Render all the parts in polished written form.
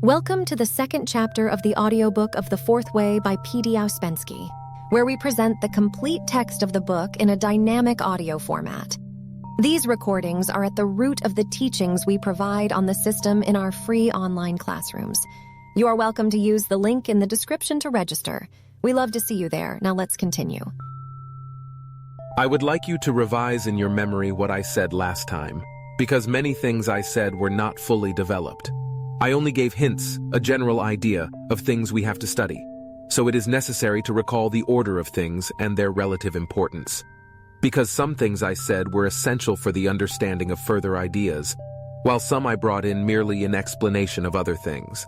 Welcome to the second chapter of the audiobook of The Fourth Way by P.D. Ouspensky, where we present the complete text of the book in a dynamic audio format. These recordings are at the root of the teachings we provide on the system in our free online classrooms. You are welcome to use the link in the description to register. We love to see you there. Now let's continue. I would like you to revise in your memory what I said last time, because many things I said were not fully developed. I only gave hints, a general idea, of things we have to study, so it is necessary to recall the order of things and their relative importance. Because some things I said were essential for the understanding of further ideas, while some I brought in merely in explanation of other things.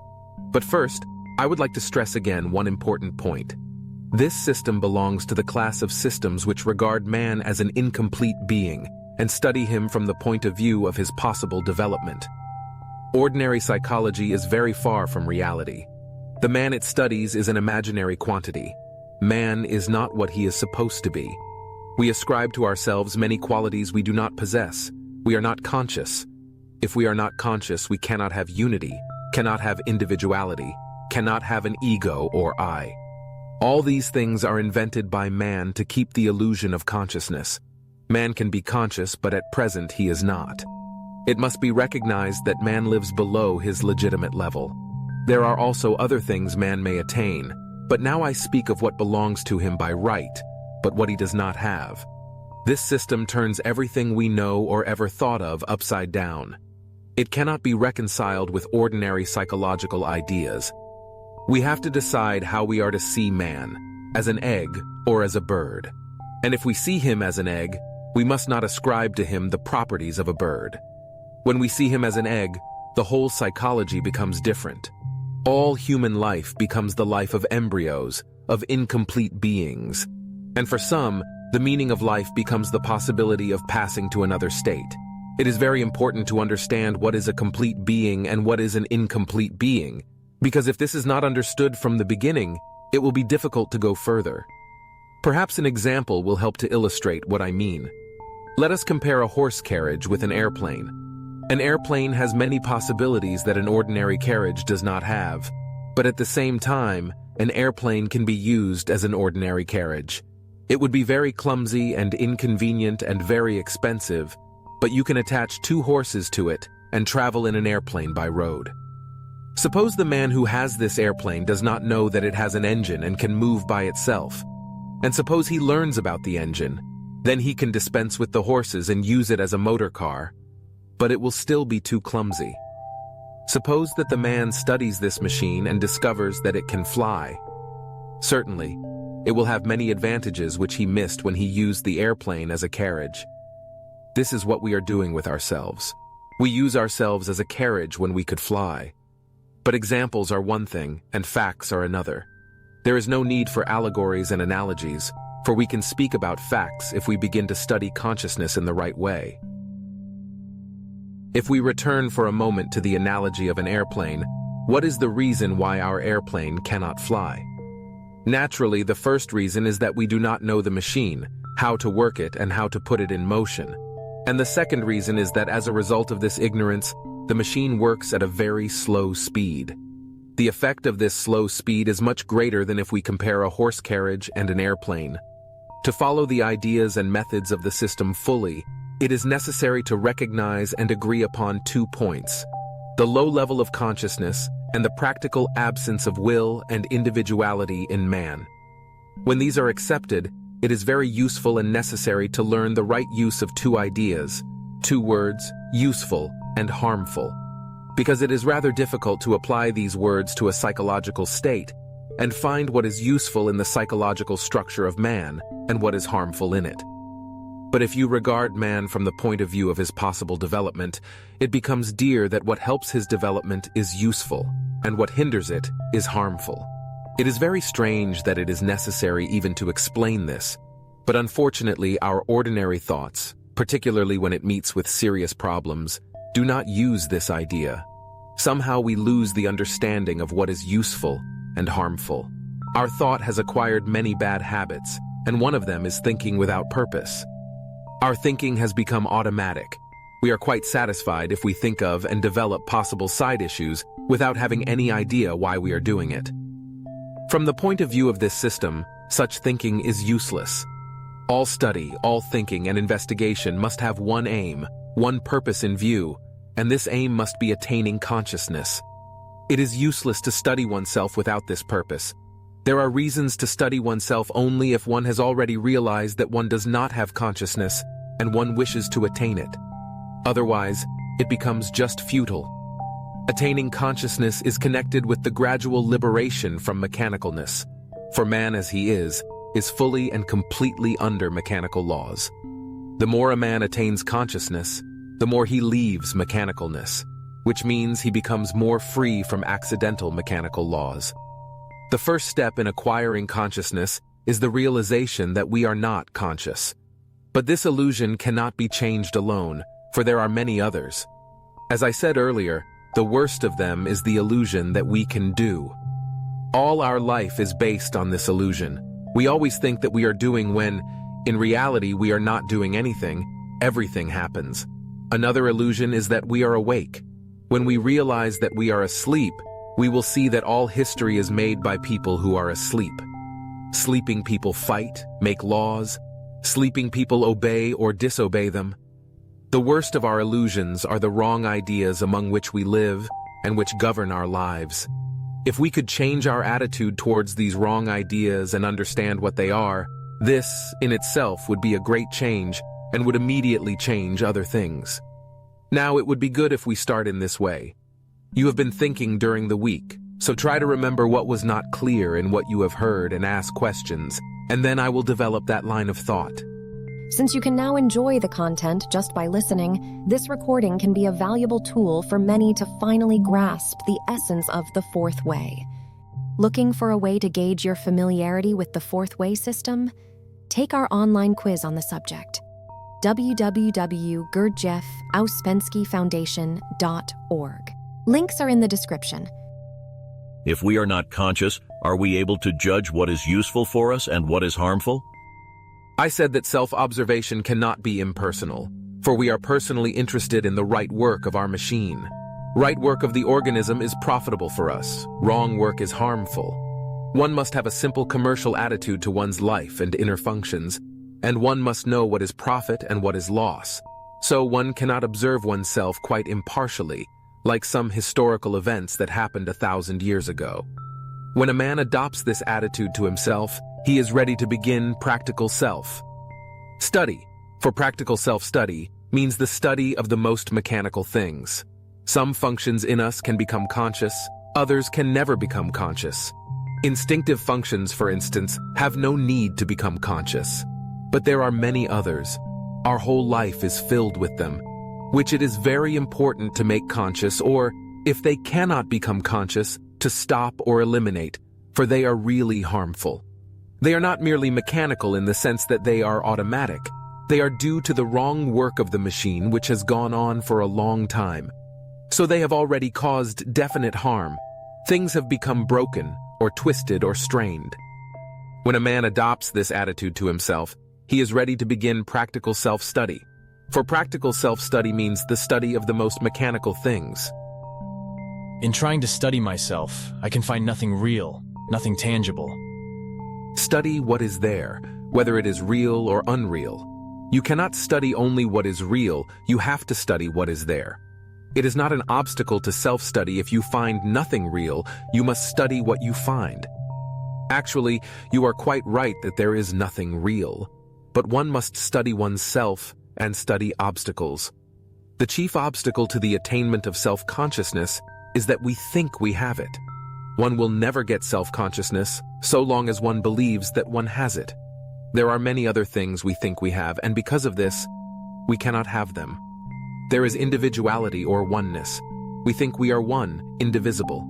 But first, I would like to stress again one important point. This system belongs to the class of systems which regard man as an incomplete being and study him from the point of view of his possible development. Ordinary psychology is very far from reality. The man it studies is an imaginary quantity. Man is not what he is supposed to be. We ascribe to ourselves many qualities we do not possess. We are not conscious. If we are not conscious, we cannot have unity, cannot have individuality, cannot have an ego or I. All these things are invented by man to keep the illusion of consciousness. Man can be conscious, but at present he is not. It must be recognized that man lives below his legitimate level. There are also other things man may attain, but now I speak of what belongs to him by right, but what he does not have. This system turns everything we know or ever thought of upside down. It cannot be reconciled with ordinary psychological ideas. We have to decide how we are to see man, as an egg or as a bird. And if we see him as an egg, we must not ascribe to him the properties of a bird. When we see him as an egg, the whole psychology becomes different. All human life becomes the life of embryos, of incomplete beings. And for some, the meaning of life becomes the possibility of passing to another state. It is very important to understand what is a complete being and what is an incomplete being, because if this is not understood from the beginning, it will be difficult to go further. Perhaps an example will help to illustrate what I mean. Let us compare a horse carriage with an airplane. An airplane has many possibilities that an ordinary carriage does not have, but at the same time, an airplane can be used as an ordinary carriage. It would be very clumsy and inconvenient and very expensive, but you can attach 2 horses to it and travel in an airplane by road. Suppose the man who has this airplane does not know that it has an engine and can move by itself. And suppose he learns about the engine, then he can dispense with the horses and use it as a motor car. But it will still be too clumsy. Suppose that the man studies this machine and discovers that it can fly. Certainly, it will have many advantages which he missed when he used the airplane as a carriage. This is what we are doing with ourselves. We use ourselves as a carriage when we could fly. But examples are one thing and facts are another. There is no need for allegories and analogies, for we can speak about facts if we begin to study consciousness in the right way. If we return for a moment to the analogy of an airplane, what is the reason why our airplane cannot fly? Naturally, the first reason is that we do not know the machine, how to work it and how to put it in motion. And the second reason is that as a result of this ignorance, the machine works at a very slow speed. The effect of this slow speed is much greater than if we compare a horse carriage and an airplane. To follow the ideas and methods of the system fully, it is necessary to recognize and agree upon 2 points: the low level of consciousness and the practical absence of will and individuality in man. When these are accepted, it is very useful and necessary to learn the right use of 2 ideas, 2 words, useful and harmful, because it is rather difficult to apply these words to a psychological state and find what is useful in the psychological structure of man and what is harmful in it. But if you regard man from the point of view of his possible development, it becomes clear that what helps his development is useful, and what hinders it is harmful. It is very strange that it is necessary even to explain this, but unfortunately our ordinary thoughts, particularly when it meets with serious problems, do not use this idea. Somehow we lose the understanding of what is useful and harmful. Our thought has acquired many bad habits, and one of them is thinking without purpose. Our thinking has become automatic. We are quite satisfied if we think of and develop possible side issues without having any idea why we are doing it. From the point of view of this system, such thinking is useless. All study, all thinking and investigation must have one aim, one purpose in view, and this aim must be attaining consciousness. It is useless to study oneself without this purpose. There are reasons to study oneself only if one has already realized that one does not have consciousness and one wishes to attain it. Otherwise, it becomes just futile. Attaining consciousness is connected with the gradual liberation from mechanicalness, for man as he is fully and completely under mechanical laws. The more a man attains consciousness, the more he leaves mechanicalness, which means he becomes more free from accidental mechanical laws. The first step in acquiring consciousness is the realization that we are not conscious. But this illusion cannot be changed alone, for there are many others. As I said earlier, the worst of them is the illusion that we can do. All our life is based on this illusion. We always think that we are doing when, in reality, we are not doing anything. Everything happens. Another illusion is that we are awake. When we realize that we are asleep, we will see that all history is made by people who are asleep. Sleeping people fight, make laws. Sleeping people obey or disobey them. The worst of our illusions are the wrong ideas among which we live and which govern our lives. If we could change our attitude towards these wrong ideas and understand what they are, this, in itself, would be a great change and would immediately change other things. Now, it would be good if we start in this way. You have been thinking during the week, so try to remember what was not clear in what you have heard and ask questions, and then I will develop that line of thought. Since you can now enjoy the content just by listening, this recording can be a valuable tool for many to finally grasp the essence of the Fourth Way. Looking for a way to gauge your familiarity with the Fourth Way system? Take our online quiz on the subject. www.gurdjieffoundation.org. Links are in the description. If we are not conscious, are we able to judge what is useful for us and what is harmful? I said that self-observation cannot be impersonal, for we are personally interested in the right work of our machine. Right work of the organism is profitable for us. Wrong work is harmful. One must have a simple commercial attitude to one's life and inner functions, and one must know what is profit and what is loss. So one cannot observe oneself quite impartially, like some historical events that happened 1,000 years ago. When a man adopts this attitude to himself, he is ready to begin practical self. Study, for practical self-study, means the study of the most mechanical things. Some functions in us can become conscious, others can never become conscious. Instinctive functions, for instance, have no need to become conscious. But there are many others. Our whole life is filled with them, which it is very important to make conscious, or, if they cannot become conscious, to stop or eliminate, for they are really harmful. They are not merely mechanical in the sense that they are automatic. They are due to the wrong work of the machine which has gone on for a long time. So they have already caused definite harm. Things have become broken, or twisted, or strained. When a man adopts this attitude to himself, he is ready to begin practical self-study. For practical self-study means the study of the most mechanical things. In trying to study myself, I can find nothing real, nothing tangible. Study what is there, whether it is real or unreal. You cannot study only what is real, you have to study what is there. It is not an obstacle to self-study if you find nothing real, you must study what you find. Actually, you are quite right that there is nothing real, but one must study oneself and study obstacles. The chief obstacle to the attainment of self-consciousness is that we think we have it. One will never get self-consciousness so long as one believes that one has it. There are many other things we think we have, and because of this, we cannot have them. There is individuality or oneness. We think we are one, indivisible.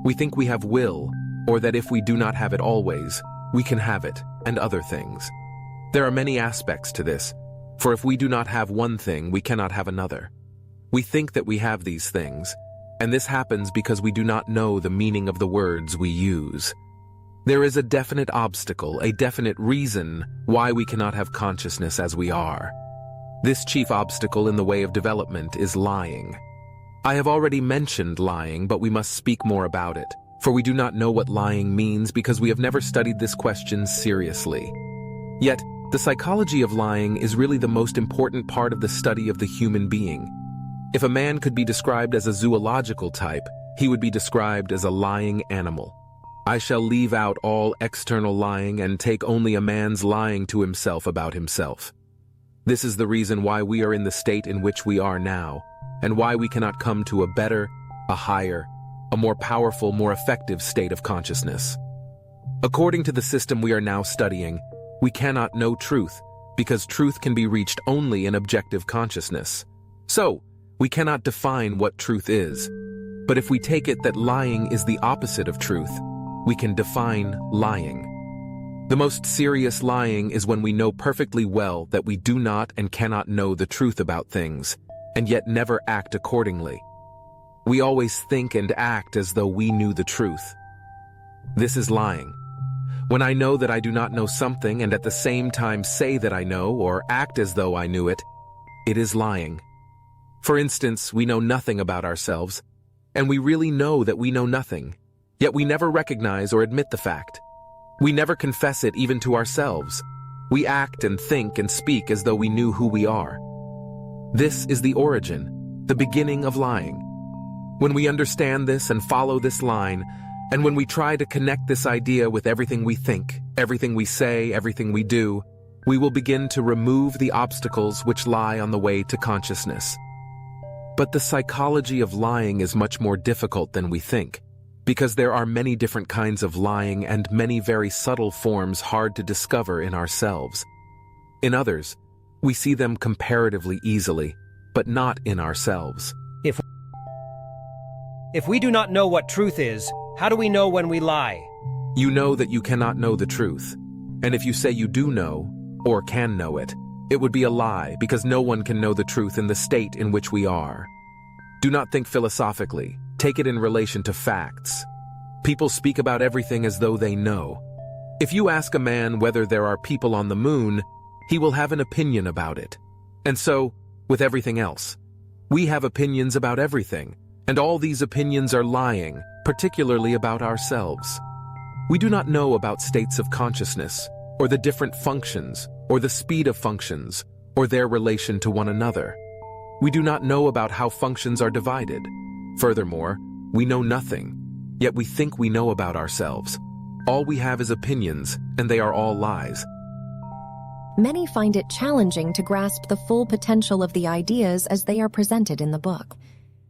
We think we have will, or that if we do not have it always, we can have it, and other things. There are many aspects to this, for if we do not have one thing, we cannot have another. We think that we have these things, and this happens because we do not know the meaning of the words we use. There is a definite obstacle, a definite reason why we cannot have consciousness as we are. This chief obstacle in the way of development is lying. I have already mentioned lying, but we must speak more about it, for we do not know what lying means because we have never studied this question seriously. Yet, the psychology of lying is really the most important part of the study of the human being. If a man could be described as a zoological type, he would be described as a lying animal. I shall leave out all external lying and take only a man's lying to himself about himself. This is the reason why we are in the state in which we are now, and why we cannot come to a better, a higher, a more powerful, more effective state of consciousness. According to the system we are now studying, we cannot know truth, because truth can be reached only in objective consciousness. So, we cannot define what truth is. But if we take it that lying is the opposite of truth, we can define lying. The most serious lying is when we know perfectly well that we do not and cannot know the truth about things, and yet never act accordingly. We always think and act as though we knew the truth. This is lying. When I know that I do not know something and at the same time say that I know or act as though I knew it, it is lying. For instance, we know nothing about ourselves, and we really know that we know nothing, yet we never recognize or admit the fact. We never confess it even to ourselves. We act and think and speak as though we knew who we are. This is the origin, the beginning of lying. When we understand this and follow this line, and when we try to connect this idea with everything we think, everything we say, everything we do, we will begin to remove the obstacles which lie on the way to consciousness. But the psychology of lying is much more difficult than we think, because there are many different kinds of lying and many very subtle forms hard to discover in ourselves. In others, we see them comparatively easily, but not in ourselves. If we do not know what truth is, how do we know when we lie? You know that you cannot know the truth, and if you say you do know, or can know it, it would be a lie because no one can know the truth in the state in which we are. Do not think philosophically. Take it in relation to facts. People speak about everything as though they know. If you ask a man whether there are people on the moon, he will have an opinion about it. And so, with everything else, we have opinions about everything, and all these opinions are lying, particularly about ourselves. We do not know about states of consciousness, or the different functions, or the speed of functions, or their relation to one another. We do not know about how functions are divided. Furthermore, we know nothing, yet we think we know about ourselves. All we have is opinions, and they are all lies. Many find it challenging to grasp the full potential of the ideas as they are presented in the book.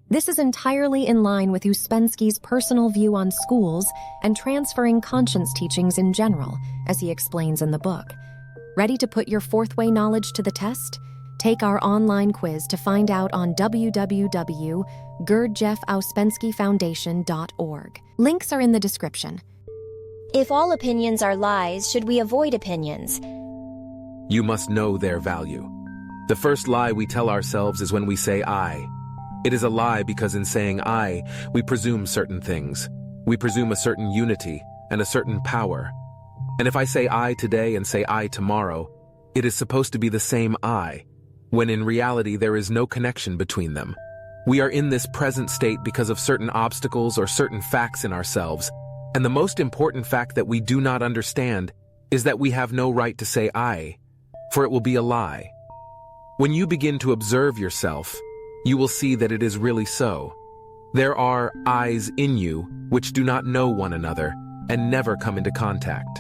This is entirely in line with Ouspensky's personal view on schools and transferring conscience teachings in general, as he explains in the book. Ready to put your FourthWay knowledge to the test? Take our online quiz to find out on www.gurdjieffouspenskifoundation.org. Links are in the description. If all opinions are lies, should we avoid opinions? You must know their value. The first lie we tell ourselves is when we say I. It is a lie because in saying I, we presume certain things. We presume a certain unity and a certain power. And if I say I today and say I tomorrow, it is supposed to be the same I, when in reality there is no connection between them. We are in this present state because of certain obstacles or certain facts in ourselves, and the most important fact that we do not understand is that we have no right to say I, for it will be a lie. When you begin to observe yourself, you will see that it is really so. There are I's in you which do not know one another and never come into contact.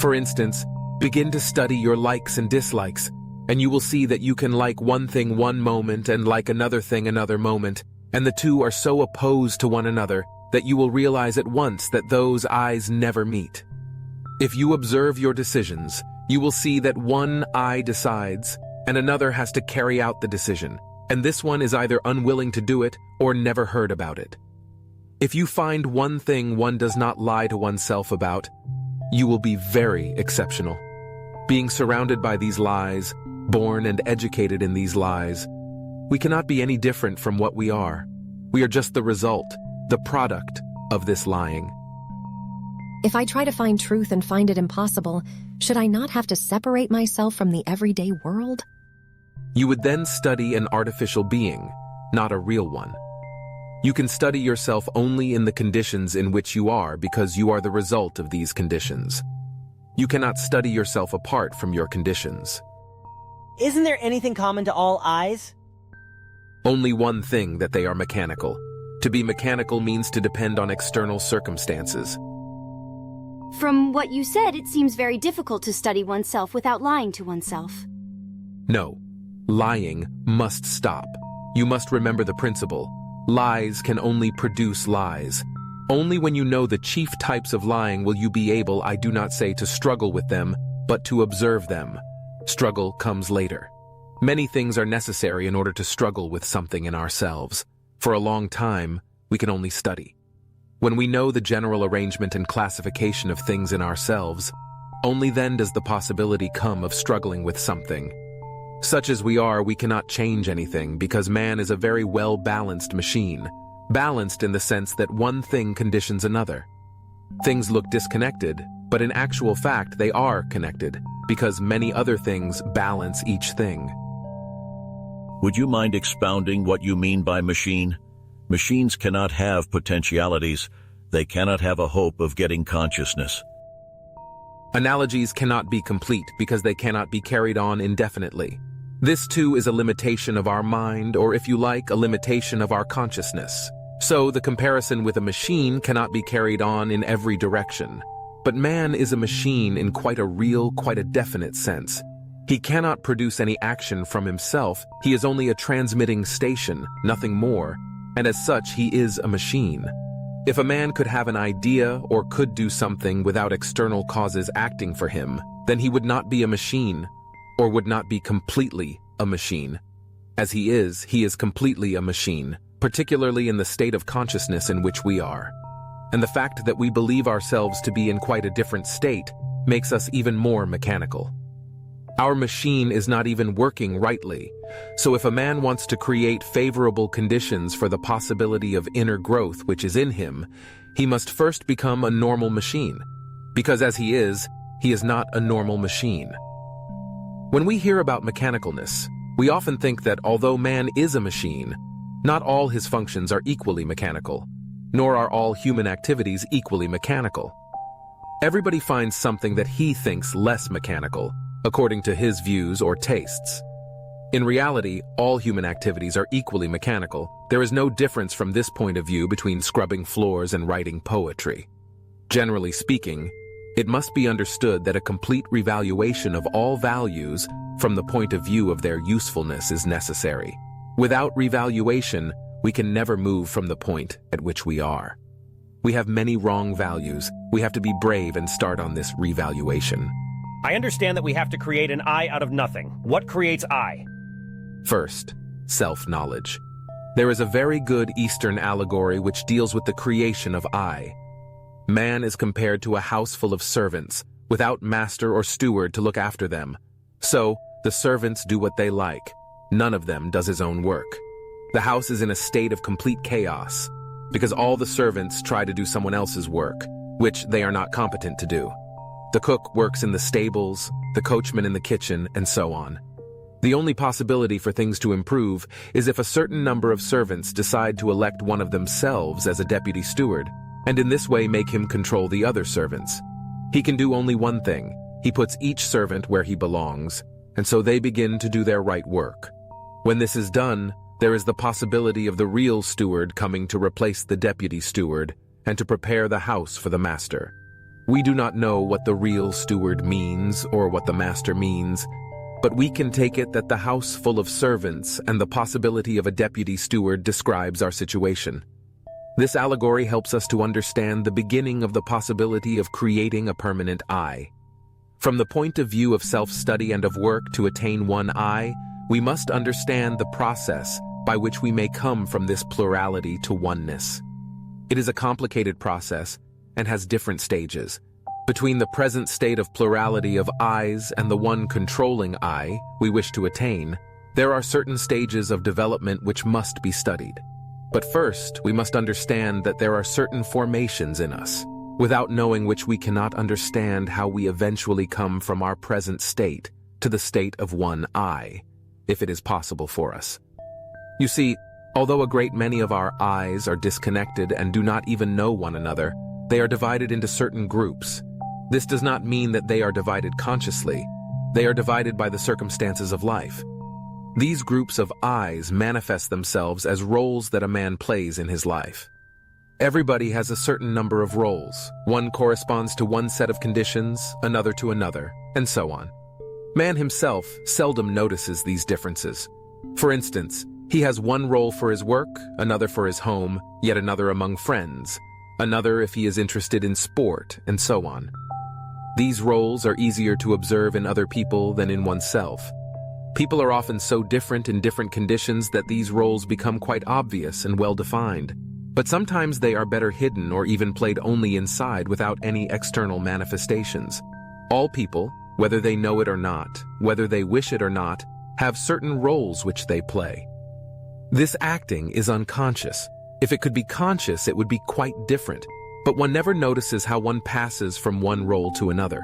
For instance, begin to study your likes and dislikes, and you will see that you can like one thing one moment and like another thing another moment, and the two are so opposed to one another that you will realize at once that those eyes never meet. If you observe your decisions, you will see that one I decides, and another has to carry out the decision, and this one is either unwilling to do it or never heard about it. If you find one thing one does not lie to oneself about, you will be very exceptional. Being surrounded by these lies, born and educated in these lies, we cannot be any different from what we are. We are just the result, the product of this lying. If I try to find truth and find it impossible, should I not have to separate myself from the everyday world? You would then study an artificial being, not a real one. You can study yourself only in the conditions in which you are because you are the result of these conditions. You cannot study yourself apart from your conditions. Isn't there anything common to all eyes? Only one thing, that they are mechanical. To be mechanical means to depend on external circumstances. From what you said, it seems very difficult to study oneself without lying to oneself. No, lying must stop. You must remember the principle. Lies can only produce lies. Only when you know the chief types of lying will you be able, I do not say to struggle with them, but to observe them. Struggle comes later. Many things are necessary in order to struggle with something in ourselves. For a long time, we can only study. When we know the general arrangement and classification of things in ourselves, only then does the possibility come of struggling with something. Such as we are, we cannot change anything because man is a very well-balanced machine. Balanced in the sense that one thing conditions another. Things look disconnected, but in actual fact they are connected, because many other things balance each thing. Would you mind expounding what you mean by machine? Machines cannot have potentialities. They cannot have a hope of getting consciousness. Analogies cannot be complete because they cannot be carried on indefinitely. This too is a limitation of our mind, or if you like, a limitation of our consciousness. So the comparison with a machine cannot be carried on in every direction. But man is a machine in quite a real, quite a definite sense. He cannot produce any action from himself. He is only a transmitting station, nothing more, and as such he is a machine. If a man could have an idea or could do something without external causes acting for him, then he would not be a machine, or would not be completely a machine. As he is completely a machine, particularly in the state of consciousness in which we are. And the fact that we believe ourselves to be in quite a different state makes us even more mechanical. Our machine is not even working rightly, so if a man wants to create favorable conditions for the possibility of inner growth which is in him, he must first become a normal machine, because as he is not a normal machine. When we hear about mechanicalness, we often think that although man is a machine, not all his functions are equally mechanical, nor are all human activities equally mechanical. Everybody finds something that he thinks less mechanical, according to his views or tastes. In reality, all human activities are equally mechanical. There is no difference from this point of view between scrubbing floors and writing poetry. Generally speaking, it must be understood that a complete revaluation of all values from the point of view of their usefulness is necessary. Without revaluation, we can never move from the point at which we are. We have many wrong values. We have to be brave and start on this revaluation. I understand that we have to create an I out of nothing. What creates I? First, self-knowledge. There is a very good Eastern allegory which deals with the creation of I. Man is compared to a house full of servants, without master or steward to look after them. So, the servants do what they like. None of them does his own work. The house is in a state of complete chaos, because all the servants try to do someone else's work, which they are not competent to do. The cook works in the stables, the coachman in the kitchen, and so on. The only possibility for things to improve is if a certain number of servants decide to elect one of themselves as a deputy steward, and in this way make him control the other servants. He can do only one thing. He puts each servant where he belongs, and so they begin to do their right work. When this is done, there is the possibility of the real steward coming to replace the deputy steward and to prepare the house for the master. We do not know what the real steward means or what the master means, but we can take it that the house full of servants and the possibility of a deputy steward describes our situation. This allegory helps us to understand the beginning of the possibility of creating a permanent I. From the point of view of self-study and of work to attain one I, we must understand the process by which we may come from this plurality to oneness. It is a complicated process and has different stages. Between the present state of plurality of I's and the one controlling I we wish to attain, there are certain stages of development which must be studied. But first, we must understand that there are certain formations in us, without knowing which we cannot understand how we eventually come from our present state to the state of one I, if it is possible for us. You see, Although a great many of our I's are disconnected and do not even know one another, they are divided into certain groups. This does not mean that they are divided consciously. They are divided by the circumstances of life. These groups of I's manifest themselves as roles that a man plays in his life. Everybody has a certain number of roles. One corresponds to one set of conditions, another to another, and so on. Man himself seldom notices these differences. For instance, he has one role for his work, another for his home, yet another among friends, another if he is interested in sport, and so on. These roles are easier to observe in other people than in oneself. People are often so different in different conditions that these roles become quite obvious and well-defined. But sometimes they are better hidden or even played only inside without any external manifestations. All people, whether they know it or not, whether they wish it or not, have certain roles which they play. This acting is unconscious. If it could be conscious, it would be quite different. But one never notices how one passes from one role to another.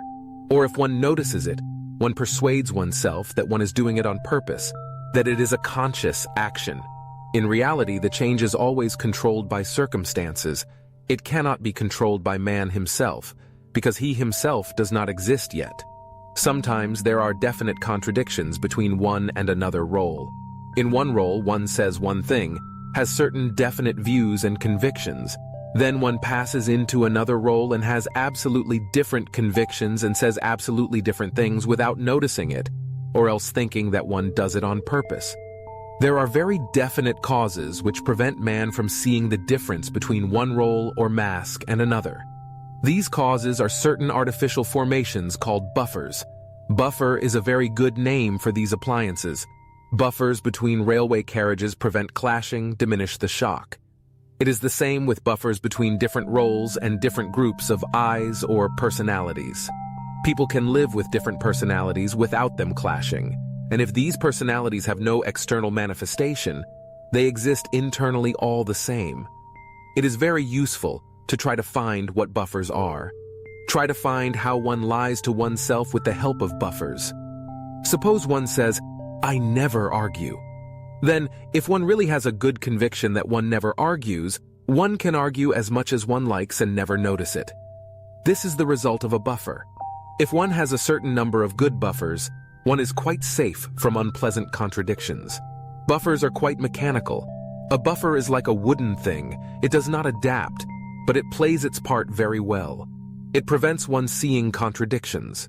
Or if one notices it, one persuades oneself that one is doing it on purpose, that it is a conscious action. In reality, the change is always controlled by circumstances. It cannot be controlled by man himself, because he himself does not exist yet. Sometimes there are definite contradictions between one and another role. In one role, one says one thing, has certain definite views and convictions. Then one passes into another role and has absolutely different convictions and says absolutely different things without noticing it, or else thinking that one does it on purpose. There are very definite causes which prevent man from seeing the difference between one role or mask and another. These causes are certain artificial formations called buffers. Buffer is a very good name for these appliances. Buffers between railway carriages prevent clashing, diminish the shock. It is the same with buffers between different roles and different groups of I's or personalities. People can live with different personalities without them clashing, and if these personalities have no external manifestation, they exist internally all the same. It is very useful to try to find what buffers are. Try to find how one lies to oneself with the help of buffers. Suppose one says, "I never argue." Then, if one really has a good conviction that one never argues, one can argue as much as one likes and never notice it. This is the result of a buffer. If one has a certain number of good buffers, one is quite safe from unpleasant contradictions. Buffers are quite mechanical. A buffer is like a wooden thing. It does not adapt, but it plays its part very well. It prevents one seeing contradictions.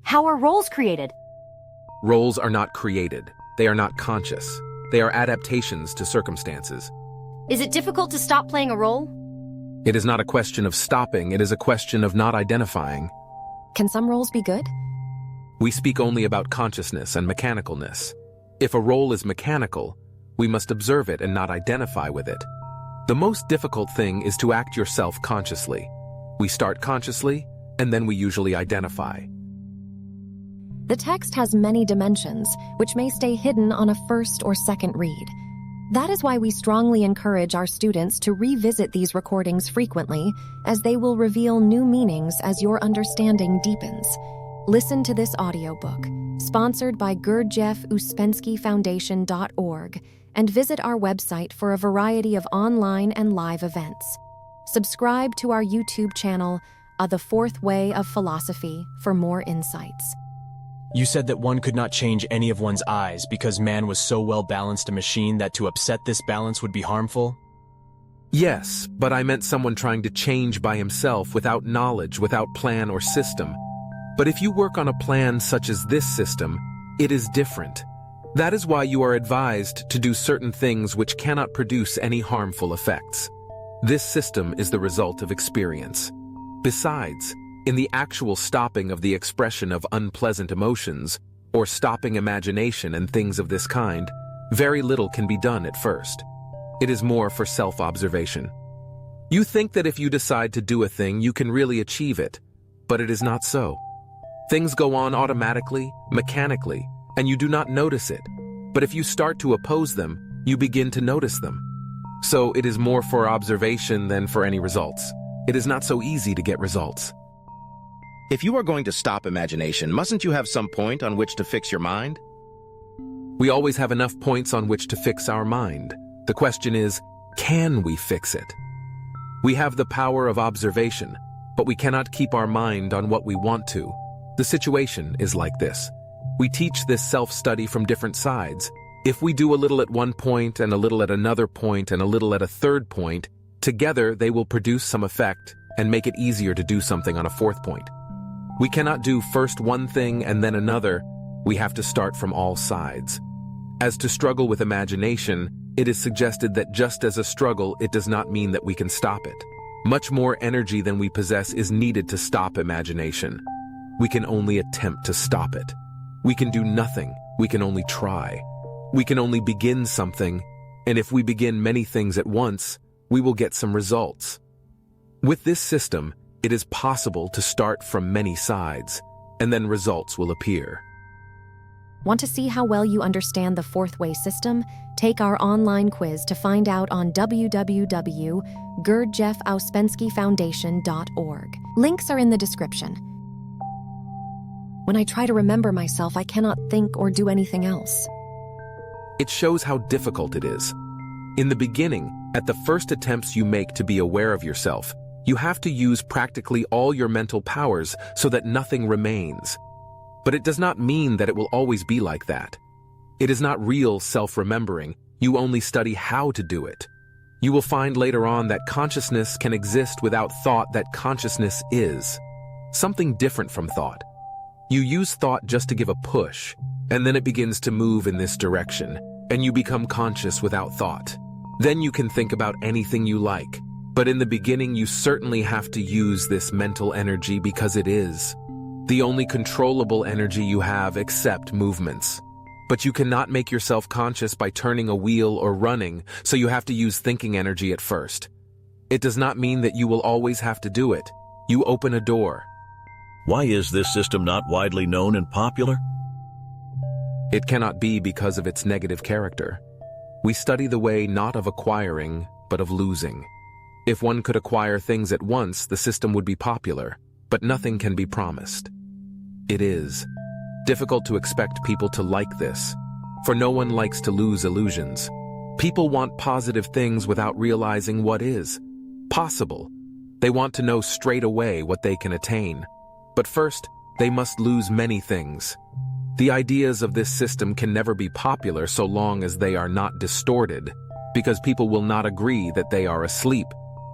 How are roles created? Roles are not created. They are not conscious. They are adaptations to circumstances. Is it difficult to stop playing a role? It is not a question of stopping, it is a question of not identifying. Can some roles be good? We speak only about consciousness and mechanicalness. If a role is mechanical, we must observe it and not identify with it. The most difficult thing is to act yourself consciously. We start consciously, and then we usually identify. The text has many dimensions, which may stay hidden on a first or second read. That is why we strongly encourage our students to revisit these recordings frequently, as they will reveal new meanings as your understanding deepens. Listen to this audiobook, sponsored by Gurdjieff Ouspensky Foundation.org, and visit our website for a variety of online and live events. Subscribe to our YouTube channel, The Fourth Way of Philosophy, for more insights. You said that one could not change any of one's eyes because man was so well-balanced a machine that to upset this balance would be harmful? Yes, but I meant someone trying to change by himself without knowledge, without plan or system. But if you work on a plan such as this system, it is different. That is why you are advised to do certain things which cannot produce any harmful effects. This system is the result of experience. Besides, in the actual stopping of the expression of unpleasant emotions, or stopping imagination and things of this kind, very little can be done at first. It is more for self-observation. You think that if you decide to do a thing, you can really achieve it, but it is not so. Things go on automatically, mechanically, and you do not notice it. But if you start to oppose them, you begin to notice them. So it is more for observation than for any results. It is not so easy to get results. If you are going to stop imagination, mustn't you have some point on which to fix your mind? We always have enough points on which to fix our mind. The question is, can we fix it? We have the power of observation, but we cannot keep our mind on what we want to. The situation is like this. We teach this self-study from different sides. If we do a little at one point and a little at another point and a little at a third point, together they will produce some effect and make it easier to do something on a fourth point. We cannot do first one thing and then another. We have to start from all sides. As to struggle with imagination, it is suggested that just as a struggle, it does not mean that we can stop it. Much more energy than we possess is needed to stop imagination. We can only attempt to stop it. We can do nothing. We can only try. We can only begin something, and if we begin many things at once, we will get some results. With this system, it is possible to start from many sides, and then results will appear. Want to see how well you understand the FourthWay system? Take our online quiz to find out on www.gurdjieffouspenskifoundation.org. Links are in the description. When I try to remember myself, I cannot think or do anything else. It shows how difficult it is. In the beginning, at the first attempts you make to be aware of yourself, you have to use practically all your mental powers so that nothing remains. But it does not mean that it will always be like that. It is not real self-remembering. You only study how to do it. You will find later on that consciousness can exist without thought, that consciousness is something different from thought. You use thought just to give a push, and then it begins to move in this direction, and you become conscious without thought. Then you can think about anything you like. But in the beginning, you certainly have to use this mental energy because it is the only controllable energy you have except movements. But you cannot make yourself conscious by turning a wheel or running, so you have to use thinking energy at first. It does not mean that you will always have to do it. You open a door. Why is this system not widely known and popular? It cannot be because of its negative character. We study the way not of acquiring, but of losing. If one could acquire things at once, the system would be popular, but nothing can be promised. It is difficult to expect people to like this, for no one likes to lose illusions. People want positive things without realizing what is possible. They want to know straight away what they can attain. But first, they must lose many things. The ideas of this system can never be popular so long as they are not distorted, because people will not agree that they are asleep,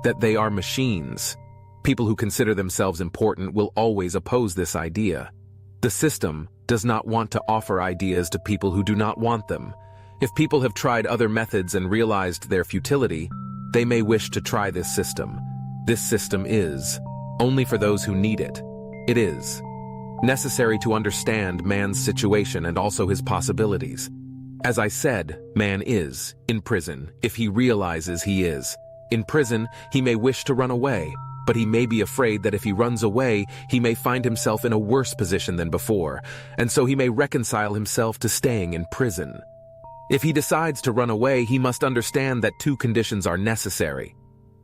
that they are machines. People who consider themselves important will always oppose this idea. The system does not want to offer ideas to people who do not want them. If people have tried other methods and realized their futility, they may wish to try this system. This system is only for those who need it. It is necessary to understand man's situation and also his possibilities. As I said, man is in prison if he realizes he is. In prison, he may wish to run away, but he may be afraid that if he runs away, he may find himself in a worse position than before, and so he may reconcile himself to staying in prison. If he decides to run away, he must understand that two conditions are necessary.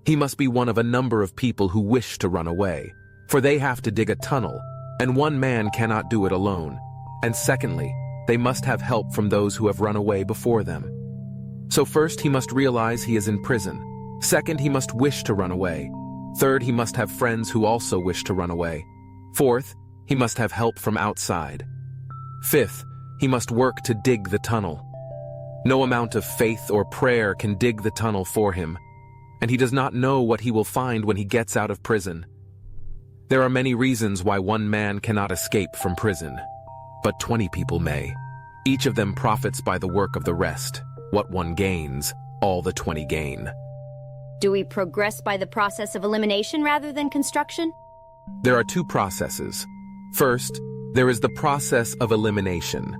He must be one of a number of people who wish to run away, for they have to dig a tunnel, and one man cannot do it alone. And secondly, they must have help from those who have run away before them. So first, he must realize he is in prison. Second, he must wish to run away. Third, he must have friends who also wish to run away. Fourth, he must have help from outside. Fifth, he must work to dig the tunnel. No amount of faith or prayer can dig the tunnel for him, and he does not know what he will find when he gets out of prison. There are many reasons why one man cannot escape from prison, but 20 people may. Each of them profits by the work of the rest. What one gains, all the 20 gain. Do we progress by the process of elimination rather than construction? There are two processes. First, there is the process of elimination.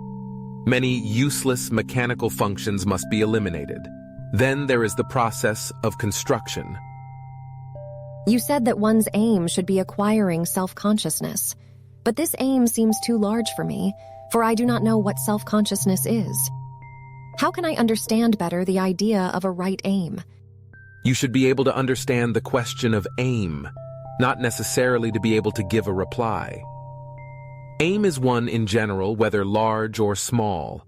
Many useless mechanical functions must be eliminated. Then there is the process of construction. You said that one's aim should be acquiring self-consciousness, but this aim seems too large for me, for I do not know what self-consciousness is. How can I understand better the idea of a right aim? You should be able to understand the question of aim, not necessarily to be able to give a reply. Aim is one in general, whether large or small.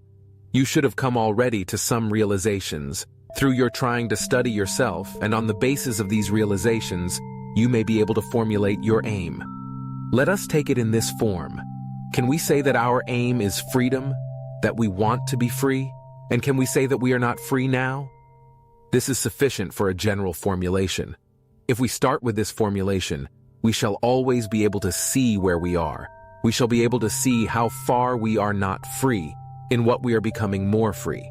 You should have come already to some realizations. Through your trying to study yourself, and on the basis of these realizations, you may be able to formulate your aim. Let us take it in this form. Can we say that our aim is freedom? That we want to be free? And can we say that we are not free now? This is sufficient for a general formulation. If we start with this formulation, we shall always be able to see where we are. We shall be able to see how far we are not free, in what we are becoming more free.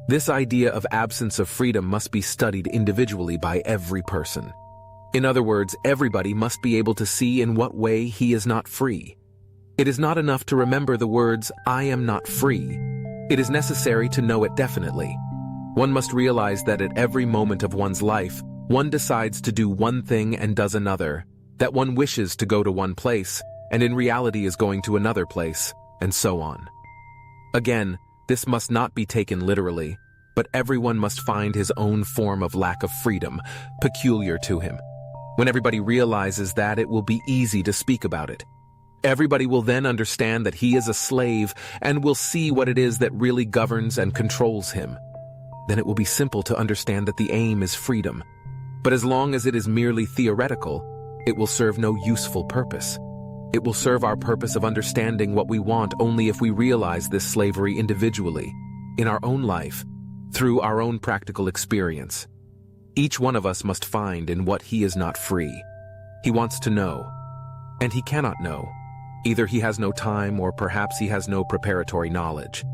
This idea of absence of freedom must be studied individually by every person. In other words, everybody must be able to see in what way he is not free. It is not enough to remember the words, "I am not free." It is necessary to know it definitely. One must realize that at every moment of one's life, one decides to do one thing and does another, that one wishes to go to one place, and in reality is going to another place, and so on. Again, this must not be taken literally, but everyone must find his own form of lack of freedom, peculiar to him. When everybody realizes that, it will be easy to speak about it. Everybody will then understand that he is a slave and will see what it is that really governs and controls him. Then it will be simple to understand that the aim is freedom. But as long as it is merely theoretical, it will serve no useful purpose. It will serve our purpose of understanding what we want only if we realize this slavery individually, in our own life, through our own practical experience. Each one of us must find in what he is not free. He wants to know, and he cannot know. Either he has no time or perhaps he has no preparatory knowledge.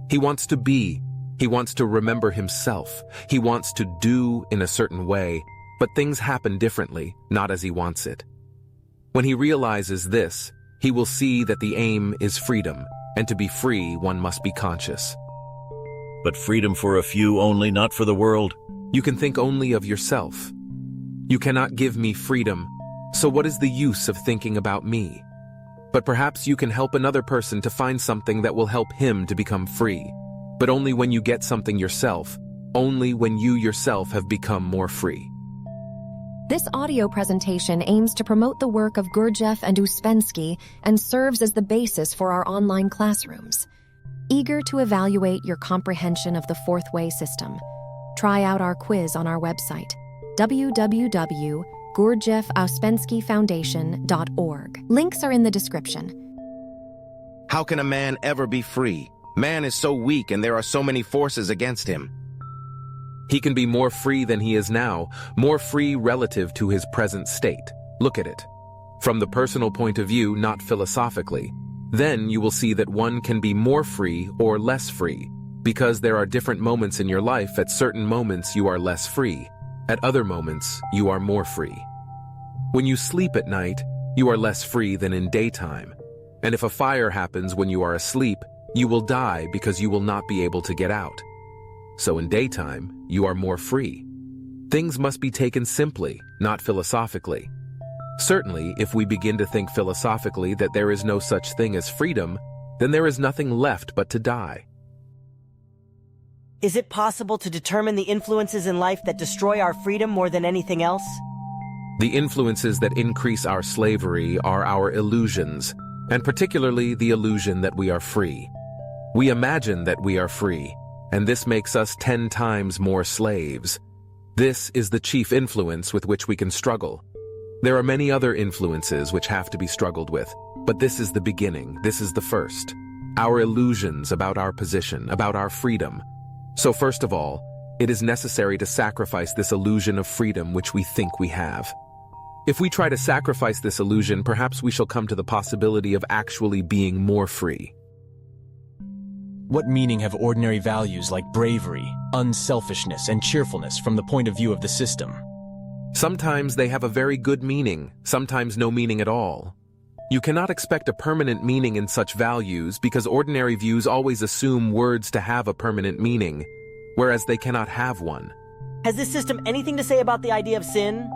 He wants to be, he wants to remember himself, he wants to do in a certain way, but things happen differently, not as he wants it. When he realizes this, he will see that the aim is freedom, and to be free, one must be conscious. But freedom for a few only, not for the world. You can think only of yourself. You cannot give me freedom, so what is the use of thinking about me? But perhaps you can help another person to find something that will help him to become free. But only when you get something yourself, only when you yourself have become more free. This audio presentation aims to promote the work of Gurdjieff and Ouspensky and serves as the basis for our online classrooms. Eager to evaluate your comprehension of the FourthWay system, try out our quiz on our website, www.gurdjieffouspenskifoundation.org. Links are in the description. How can a man ever be free? Man is so weak and there are so many forces against him. He can be more free than he is now, more free relative to his present state. Look at it. From the personal point of view, not philosophically. Then you will see that one can be more free or less free, because there are different moments in your life. At certain moments you are less free. At other moments, you are more free. When you sleep at night, you are less free than in daytime. And if a fire happens when you are asleep, you will die because you will not be able to get out. So in daytime, you are more free. Things must be taken simply, not philosophically. Certainly, if we begin to think philosophically that there is no such thing as freedom, then there is nothing left but to die. Is it possible to determine the influences in life that destroy our freedom more than anything else? The influences that increase our slavery are our illusions, and particularly the illusion that we are free. We imagine that we are free, and this makes us 10 times more slaves. This is the chief influence with which we can struggle. There are many other influences which have to be struggled with, but this is the beginning, this is the first. Our illusions about our position, about our freedom. So first of all, it is necessary to sacrifice this illusion of freedom which we think we have. If we try to sacrifice this illusion, perhaps we shall come to the possibility of actually being more free. What meaning have ordinary values like bravery, unselfishness, and cheerfulness from the point of view of the system? Sometimes they have a very good meaning, sometimes no meaning at all. You cannot expect a permanent meaning in such values because ordinary views always assume words to have a permanent meaning, whereas they cannot have one. Has this system anything to say about the idea of sin?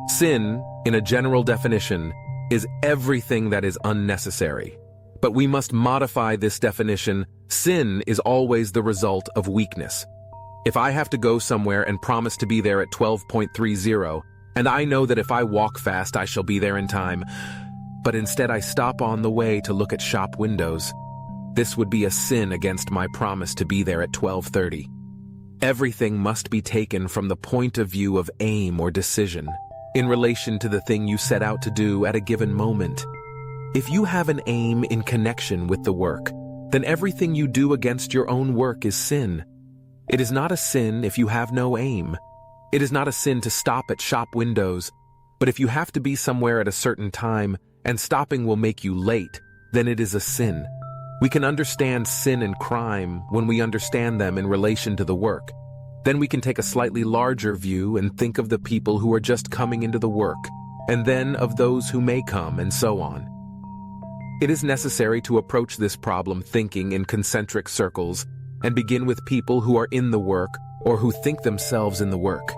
Sin, in a general definition, is everything that is unnecessary. But we must modify this definition. Sin is always the result of weakness. If I have to go somewhere and promise to be there at 12:30, and I know that if I walk fast I shall be there in time, but instead I stop on the way to look at shop windows, This would be a sin against my promise to be there at 12:30. Everything must be taken from the point of view of aim or decision, in relation to the thing you set out to do at a given moment. If you have an aim in connection with the work, then everything you do against your own work is sin. It is not a sin if you have no aim. It is not a sin to stop at shop windows, but if you have to be somewhere at a certain time and stopping will make you late, then it is a sin. We can understand sin and crime when we understand them in relation to the work. Then we can take a slightly larger view and think of the people who are just coming into the work, and then of those who may come, and so on. It is necessary to approach this problem thinking in concentric circles and begin with people who are in the work or who think themselves in the work.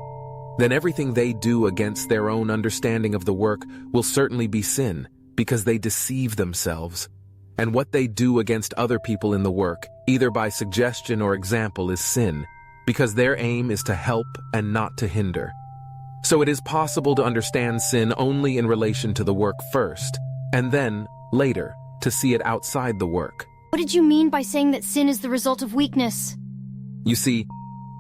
Then everything they do against their own understanding of the work will certainly be sin, because they deceive themselves. And what they do against other people in the work, either by suggestion or example, is sin, because their aim is to help and not to hinder. So it is possible to understand sin only in relation to the work first, and then, later, to see it outside the work. What did you mean by saying that sin is the result of weakness? You see,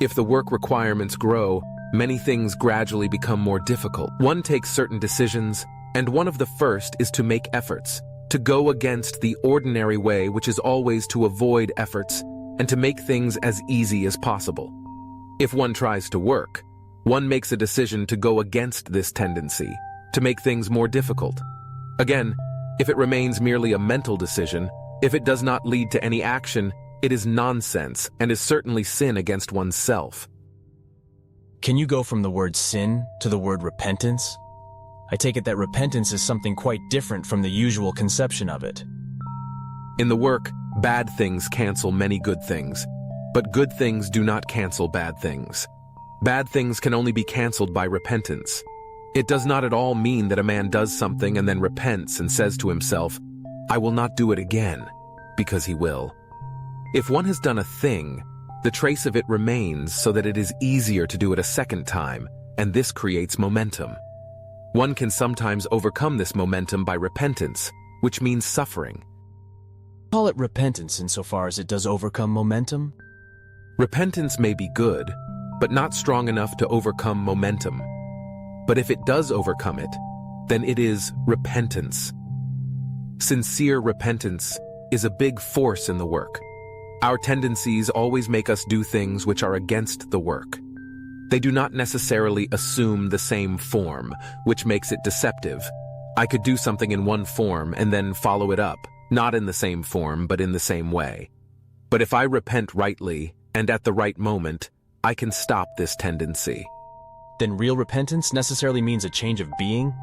if the work requirements grow, many things gradually become more difficult. One takes certain decisions, and one of the first is to make efforts, to go against the ordinary way, which is always to avoid efforts, and to make things as easy as possible. If one tries to work, one makes a decision to go against this tendency, to make things more difficult. Again, if it remains merely a mental decision, if it does not lead to any action, it is nonsense and is certainly sin against oneself. Can you go from the word sin to the word repentance? I take it that repentance is something quite different from the usual conception of it. In the work, bad things cancel many good things, but good things do not cancel bad things. Bad things can only be canceled by repentance. It does not at all mean that a man does something and then repents and says to himself, "I will not do it again," because he will. If one has done a thing, the trace of it remains so that it is easier to do it a second time, and this creates momentum. One can sometimes overcome this momentum by repentance, which means suffering. Call it repentance insofar as it does overcome momentum? Repentance may be good, but not strong enough to overcome momentum. But if it does overcome it, then it is repentance. Sincere repentance is a big force in the work. Our tendencies always make us do things which are against the work. They do not necessarily assume the same form, which makes it deceptive. I could do something in one form and then follow it up, not in the same form, but in the same way. But if I repent rightly and at the right moment, I can stop this tendency. Then real repentance necessarily means a change of being?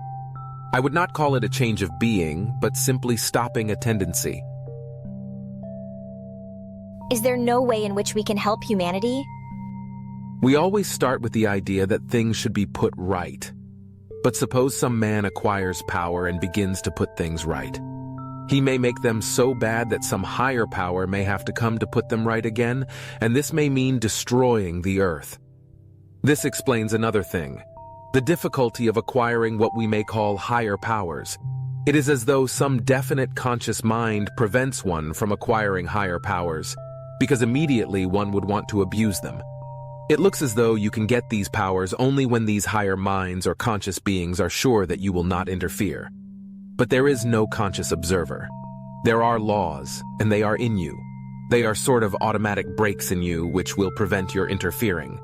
I would not call it a change of being, but simply stopping a tendency. Is there no way in which we can help humanity? We always start with the idea that things should be put right. But suppose some man acquires power and begins to put things right. He may make them so bad that some higher power may have to come to put them right again, and this may mean destroying the earth. This explains another thing, the difficulty of acquiring what we may call higher powers. It is as though some definite conscious mind prevents one from acquiring higher powers, because immediately one would want to abuse them. It looks as though you can get these powers only when these higher minds or conscious beings are sure that you will not interfere. But there is no conscious observer. There are laws, and they are in you. They are sort of automatic brakes in you which will prevent your interfering.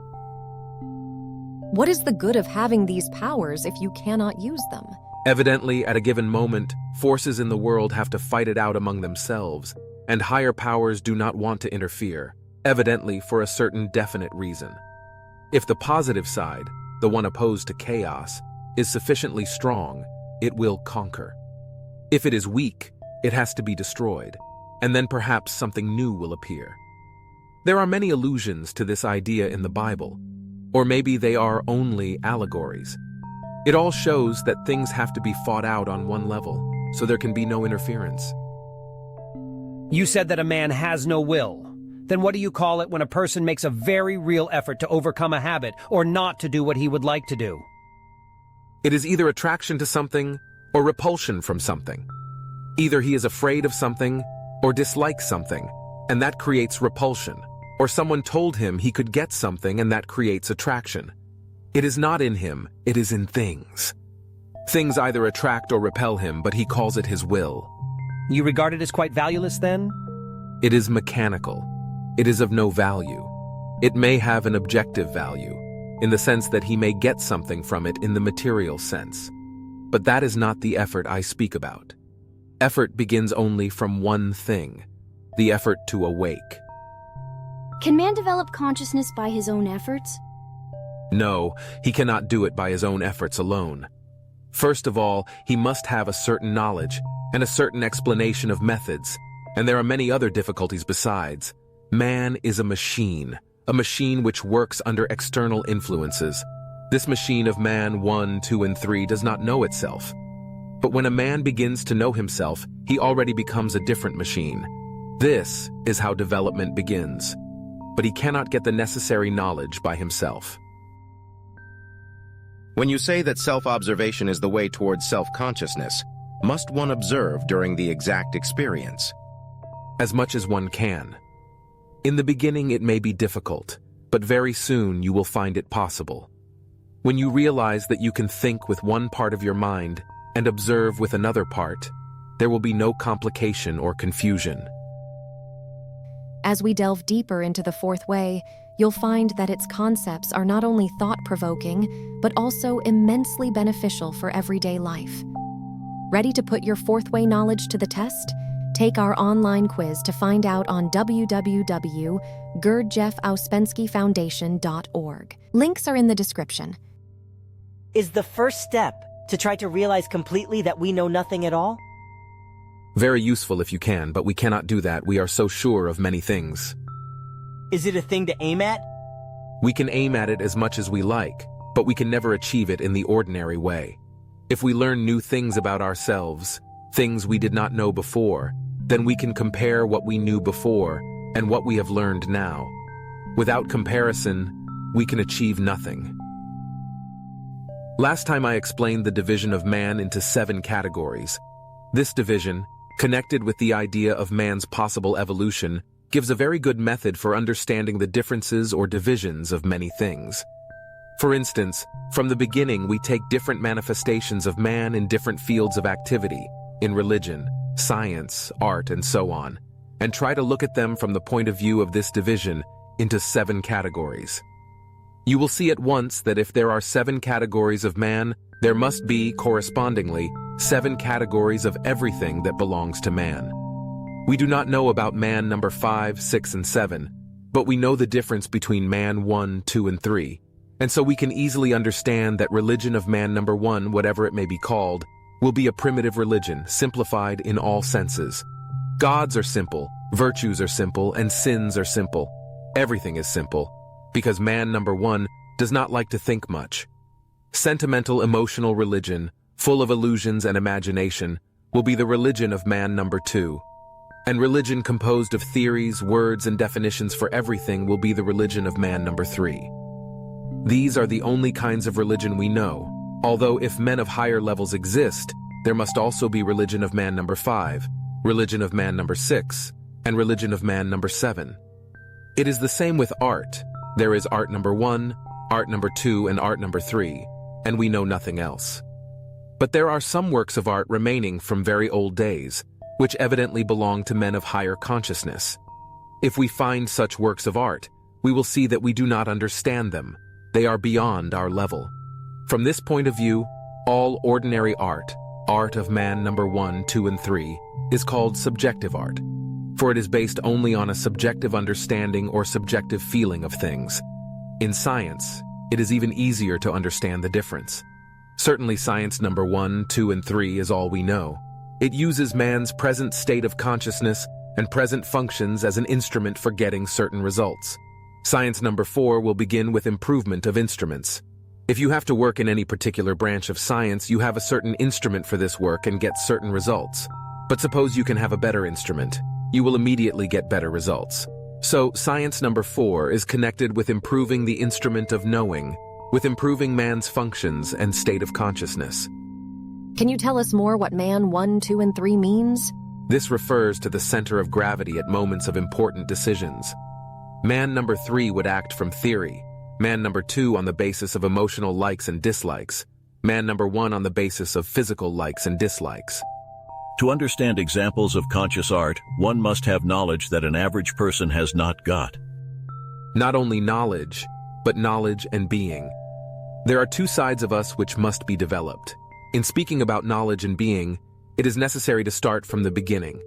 What is the good of having these powers if you cannot use them? Evidently, at a given moment, forces in the world have to fight it out among themselves, and higher powers do not want to interfere, evidently for a certain definite reason. If the positive side, the one opposed to chaos, is sufficiently strong, it will conquer. If it is weak, it has to be destroyed, and then perhaps something new will appear. There are many allusions to this idea in the Bible, or maybe they are only allegories. It all shows that things have to be fought out on one level, so there can be no interference. You said that a man has no will. Then what do you call it when a person makes a very real effort to overcome a habit or not to do what he would like to do? It is either attraction to something or repulsion from something. Either he is afraid of something or dislikes something, and that creates repulsion, or someone told him he could get something and that creates attraction. It is not in him, it is in things. Things either attract or repel him, but he calls it his will. You regard it as quite valueless, then? It is mechanical. It is of no value. It may have an objective value, in the sense that he may get something from it in the material sense. But that is not the effort I speak about. Effort begins only from one thing, the effort to awake. Can man develop consciousness by his own efforts? No, he cannot do it by his own efforts alone. First of all, he must have a certain knowledge and a certain explanation of methods, and there are many other difficulties besides. Man is a machine which works under external influences. This machine of man 1, 2, and 3 does not know itself. But when a man begins to know himself, he already becomes a different machine. This is how development begins. But he cannot get the necessary knowledge by himself. When you say that self-observation is the way towards self-consciousness, must one observe during the exact experience? As much as one can. In the beginning it may be difficult, but very soon you will find it possible. When you realize that you can think with one part of your mind and observe with another part, there will be no complication or confusion. As we delve deeper into the Fourth Way, you'll find that its concepts are not only thought-provoking, but also immensely beneficial for everyday life. Ready to put your Fourth Way knowledge to the test? Take our online quiz to find out on www.gurdjieffauspenskifoundation.org. Links are in the description. Is the first step to try to realize completely that we know nothing at all? Very useful if you can, but we cannot do that. We are so sure of many things. Is it a thing to aim at? We can aim at it as much as we like, but we can never achieve it in the ordinary way. If we learn new things about ourselves, things we did not know before, then we can compare what we knew before and what we have learned now. Without comparison, we can achieve nothing. Last time I explained the division of man into 7 categories. This division, connected with the idea of man's possible evolution, gives a very good method for understanding the differences or divisions of many things. For instance, from the beginning we take different manifestations of man in different fields of activity, in religion, science, art, and so on, and try to look at them from the point of view of this division into 7 categories. You will see at once that if there are 7 categories of man, there must be, correspondingly, 7 categories of everything that belongs to man. We do not know about man number 5, 6, and 7, but we know the difference between man 1, 2, and 3, and so we can easily understand that religion of man number 1, whatever it may be called, will be a primitive religion, simplified in all senses. Gods are simple, virtues are simple, and sins are simple. Everything is simple, because man number 1 does not like to think much. Sentimental, emotional religion, full of illusions and imagination, will be the religion of man number 2. And religion composed of theories, words, and definitions for everything will be the religion of man number 3. These are the only kinds of religion we know, although if men of higher levels exist, there must also be religion of man number 5, religion of man number 6, and religion of man number 7. It is the same with art. There is art number 1, art number 2, and art number 3, and we know nothing else. But there are some works of art remaining from very old days, which evidently belong to men of higher consciousness. If we find such works of art, we will see that we do not understand them. They are beyond our level. From this point of view, all ordinary art, art of man number 1, 2, and 3, is called subjective art, for it is based only on a subjective understanding or subjective feeling of things. In science, it is even easier to understand the difference. Certainly science number 1, 2, and 3 is all we know. It uses man's present state of consciousness and present functions as an instrument for getting certain results. Science number 4 will begin with improvement of instruments. If you have to work in any particular branch of science, you have a certain instrument for this work and get certain results. But suppose you can have a better instrument. You will immediately get better results. So, science number 4 is connected with improving the instrument of knowing, with improving man's functions and state of consciousness. Can you tell us more what man 1, 2, and 3 means? This refers to the center of gravity at moments of important decisions. Man number 3 would act from theory, man number 2 on the basis of emotional likes and dislikes, man number 1 on the basis of physical likes and dislikes. To understand examples of conscious art, one must have knowledge that an average person has not got. Not only knowledge, but knowledge and being. There are two sides of us which must be developed. In speaking about knowledge and being, it is necessary to start from the beginning.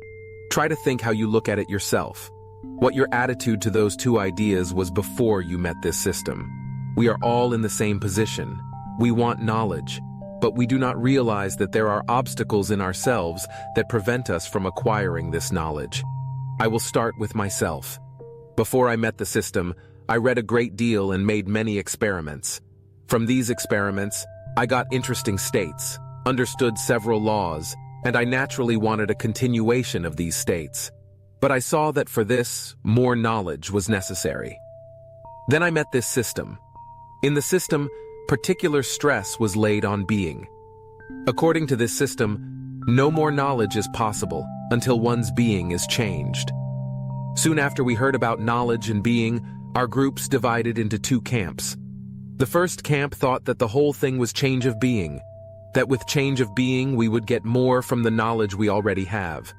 Try to think how you look at it yourself. What your attitude to those two ideas was before you met this system. We are all in the same position. We want knowledge, but we do not realize that there are obstacles in ourselves that prevent us from acquiring this knowledge. I will start with myself. Before I met the system, I read a great deal and made many experiments. From these experiments, I got interesting states, understood several laws, and I naturally wanted a continuation of these states. But I saw that for this, more knowledge was necessary. Then I met this system. In the system, particular stress was laid on being. According to this system, no more knowledge is possible until one's being is changed. Soon after we heard about knowledge and being, our groups divided into two camps. The first camp thought that the whole thing was change of being, that with change of being we would get more from the knowledge we already have.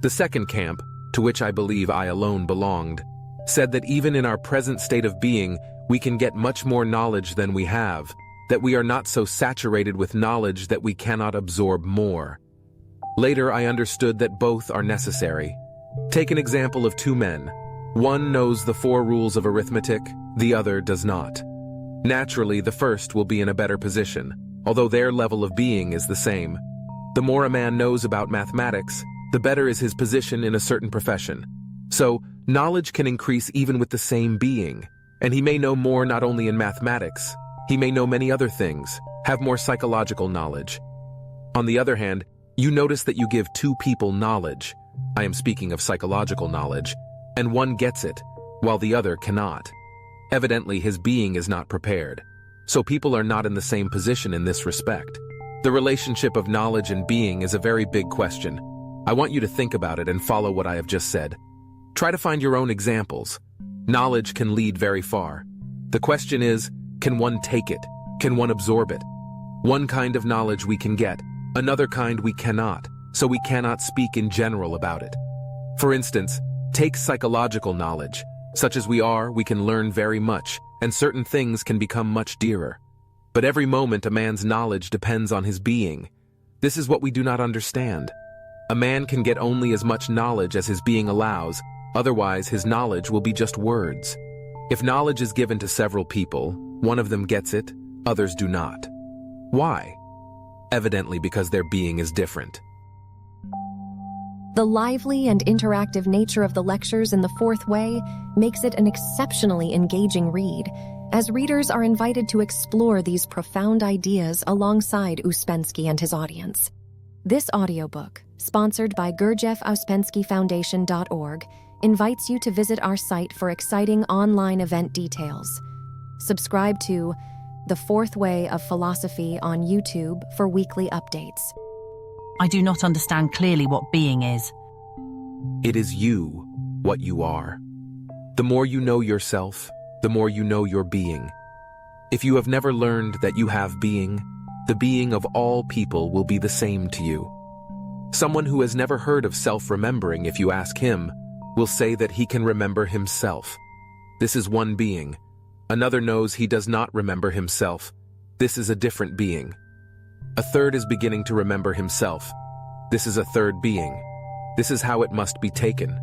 The second camp, to which I believe I alone belonged, said that even in our present state of being, we can get much more knowledge than we have, that we are not so saturated with knowledge that we cannot absorb more. Later I understood that both are necessary. Take an example of two men. One knows the 4 rules of arithmetic, the other does not. Naturally, the first will be in a better position, although their level of being is the same. The more a man knows about mathematics, the better is his position in a certain profession. So, knowledge can increase even with the same being, and he may know more not only in mathematics, he may know many other things, have more psychological knowledge. On the other hand, you notice that you give 2 people knowledge, I am speaking of psychological knowledge, and one gets it, while the other cannot. Evidently, his being is not prepared. So people are not in the same position in this respect. The relationship of knowledge and being is a very big question. I want you to think about it and follow what I have just said. Try to find your own examples. Knowledge can lead very far. The question is, can one take it? Can one absorb it? One kind of knowledge we can get, another kind we cannot, so we cannot speak in general about it. For instance, take psychological knowledge. Such as we can learn very much, and certain things can become much dearer. But every moment a man's knowledge depends on his being. This is what we do not understand. A man can get only as much knowledge as his being allows, otherwise his knowledge will be just words. If knowledge is given to several people, one of them gets it, others do not. Why? Evidently because their being is different. The lively and interactive nature of the lectures in the Fourth Way makes it an exceptionally engaging read, as readers are invited to explore these profound ideas alongside Ouspensky and his audience. This audiobook, sponsored by Gurdjieff-Ouspensky-Foundation.org, invites you to visit our site for exciting online event details. Subscribe to The Fourth Way of Philosophy on YouTube for weekly updates. I do not understand clearly what being is. It is you, what you are. The more you know yourself, the more you know your being. If you have never learned that you have being, the being of all people will be the same to you. Someone who has never heard of self-remembering, if you ask him, will say that he can remember himself. This is one being. Another knows he does not remember himself. This is a different being. A third is beginning to remember himself. This is a third being. This is how it must be taken.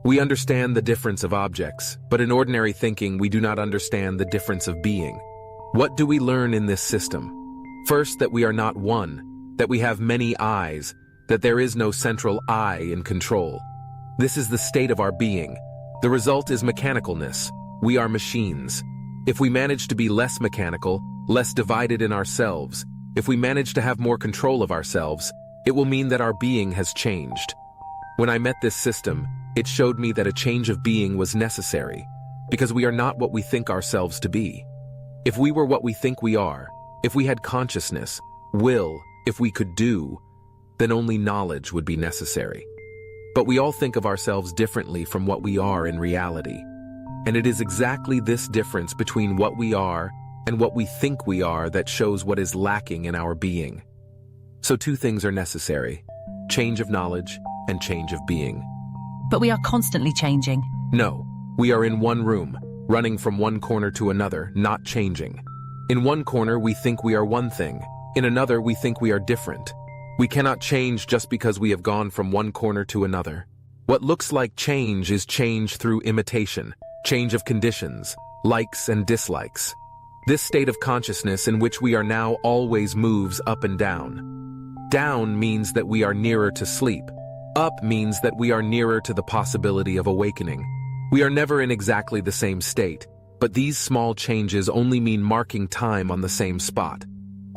We understand the difference of objects, but in ordinary thinking we do not understand the difference of being. What do we learn in this system? First, that we are not one, that we have many eyes, that there is no central I in control. This is the state of our being. The result is mechanicalness. We are machines. If we manage to be less mechanical, less divided in ourselves, if we manage to have more control of ourselves, it will mean that our being has changed. When I met this system, it showed me that a change of being was necessary, because we are not what we think ourselves to be. If we were what we think we are, if we had consciousness, will, if we could do, then only knowledge would be necessary. But we all think of ourselves differently from what we are in reality. And it is exactly this difference between what we are and what we think we are that shows what is lacking in our being. So two things are necessary: change of knowledge and change of being. But we are constantly changing. No, we are in one room, running from one corner to another, not changing. In one corner, we think we are one thing. In another, we think we are different. We cannot change just because we have gone from one corner to another. What looks like change is change through imitation, change of conditions, likes and dislikes. This state of consciousness in which we are now always moves up and down. Down means that we are nearer to sleep. Up means that we are nearer to the possibility of awakening. We are never in exactly the same state, but these small changes only mean marking time on the same spot.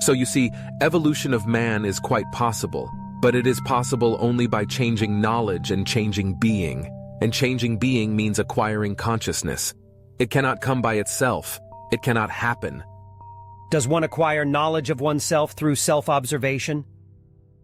So you see, evolution of man is quite possible, but it is possible only by changing knowledge and changing being. And changing being means acquiring consciousness. It cannot come by itself. It cannot happen. Does one acquire knowledge of oneself through self-observation?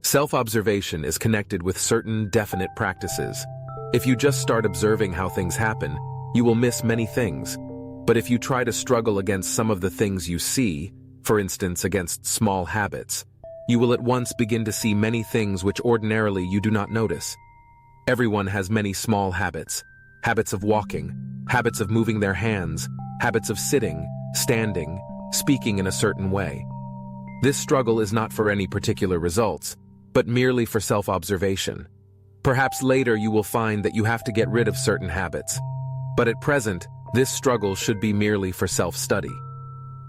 Self-observation is connected with certain definite practices. If you just start observing how things happen, you will miss many things. But if you try to struggle against some of the things you see, for instance against small habits, you will at once begin to see many things which ordinarily you do not notice. Everyone has many small habits. Habits of walking, habits of moving their hands, habits of sitting, standing, speaking in a certain way. This struggle is not for any particular results, but merely for self-observation. Perhaps later you will find that you have to get rid of certain habits, but at present, this struggle should be merely for self-study.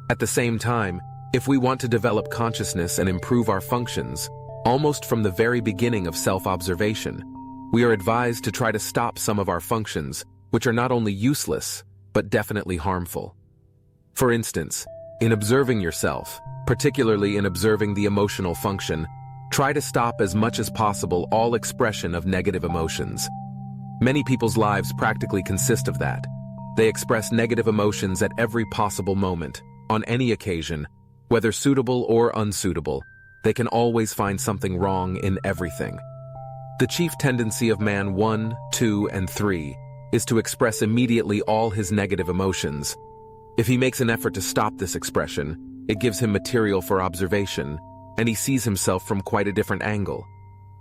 At the same time, if we want to develop consciousness and improve our functions, almost from the very beginning of self-observation, we are advised to try to stop some of our functions, which are not only useless, but definitely harmful. For instance, in observing yourself, particularly in observing the emotional function, try to stop as much as possible all expression of negative emotions. Many people's lives practically consist of that. They express negative emotions at every possible moment, on any occasion, whether suitable or unsuitable. They can always find something wrong in everything. The chief tendency of man 1, 2, and 3 is to express immediately all his negative emotions. If he makes an effort to stop this expression, it gives him material for observation, and he sees himself from quite a different angle.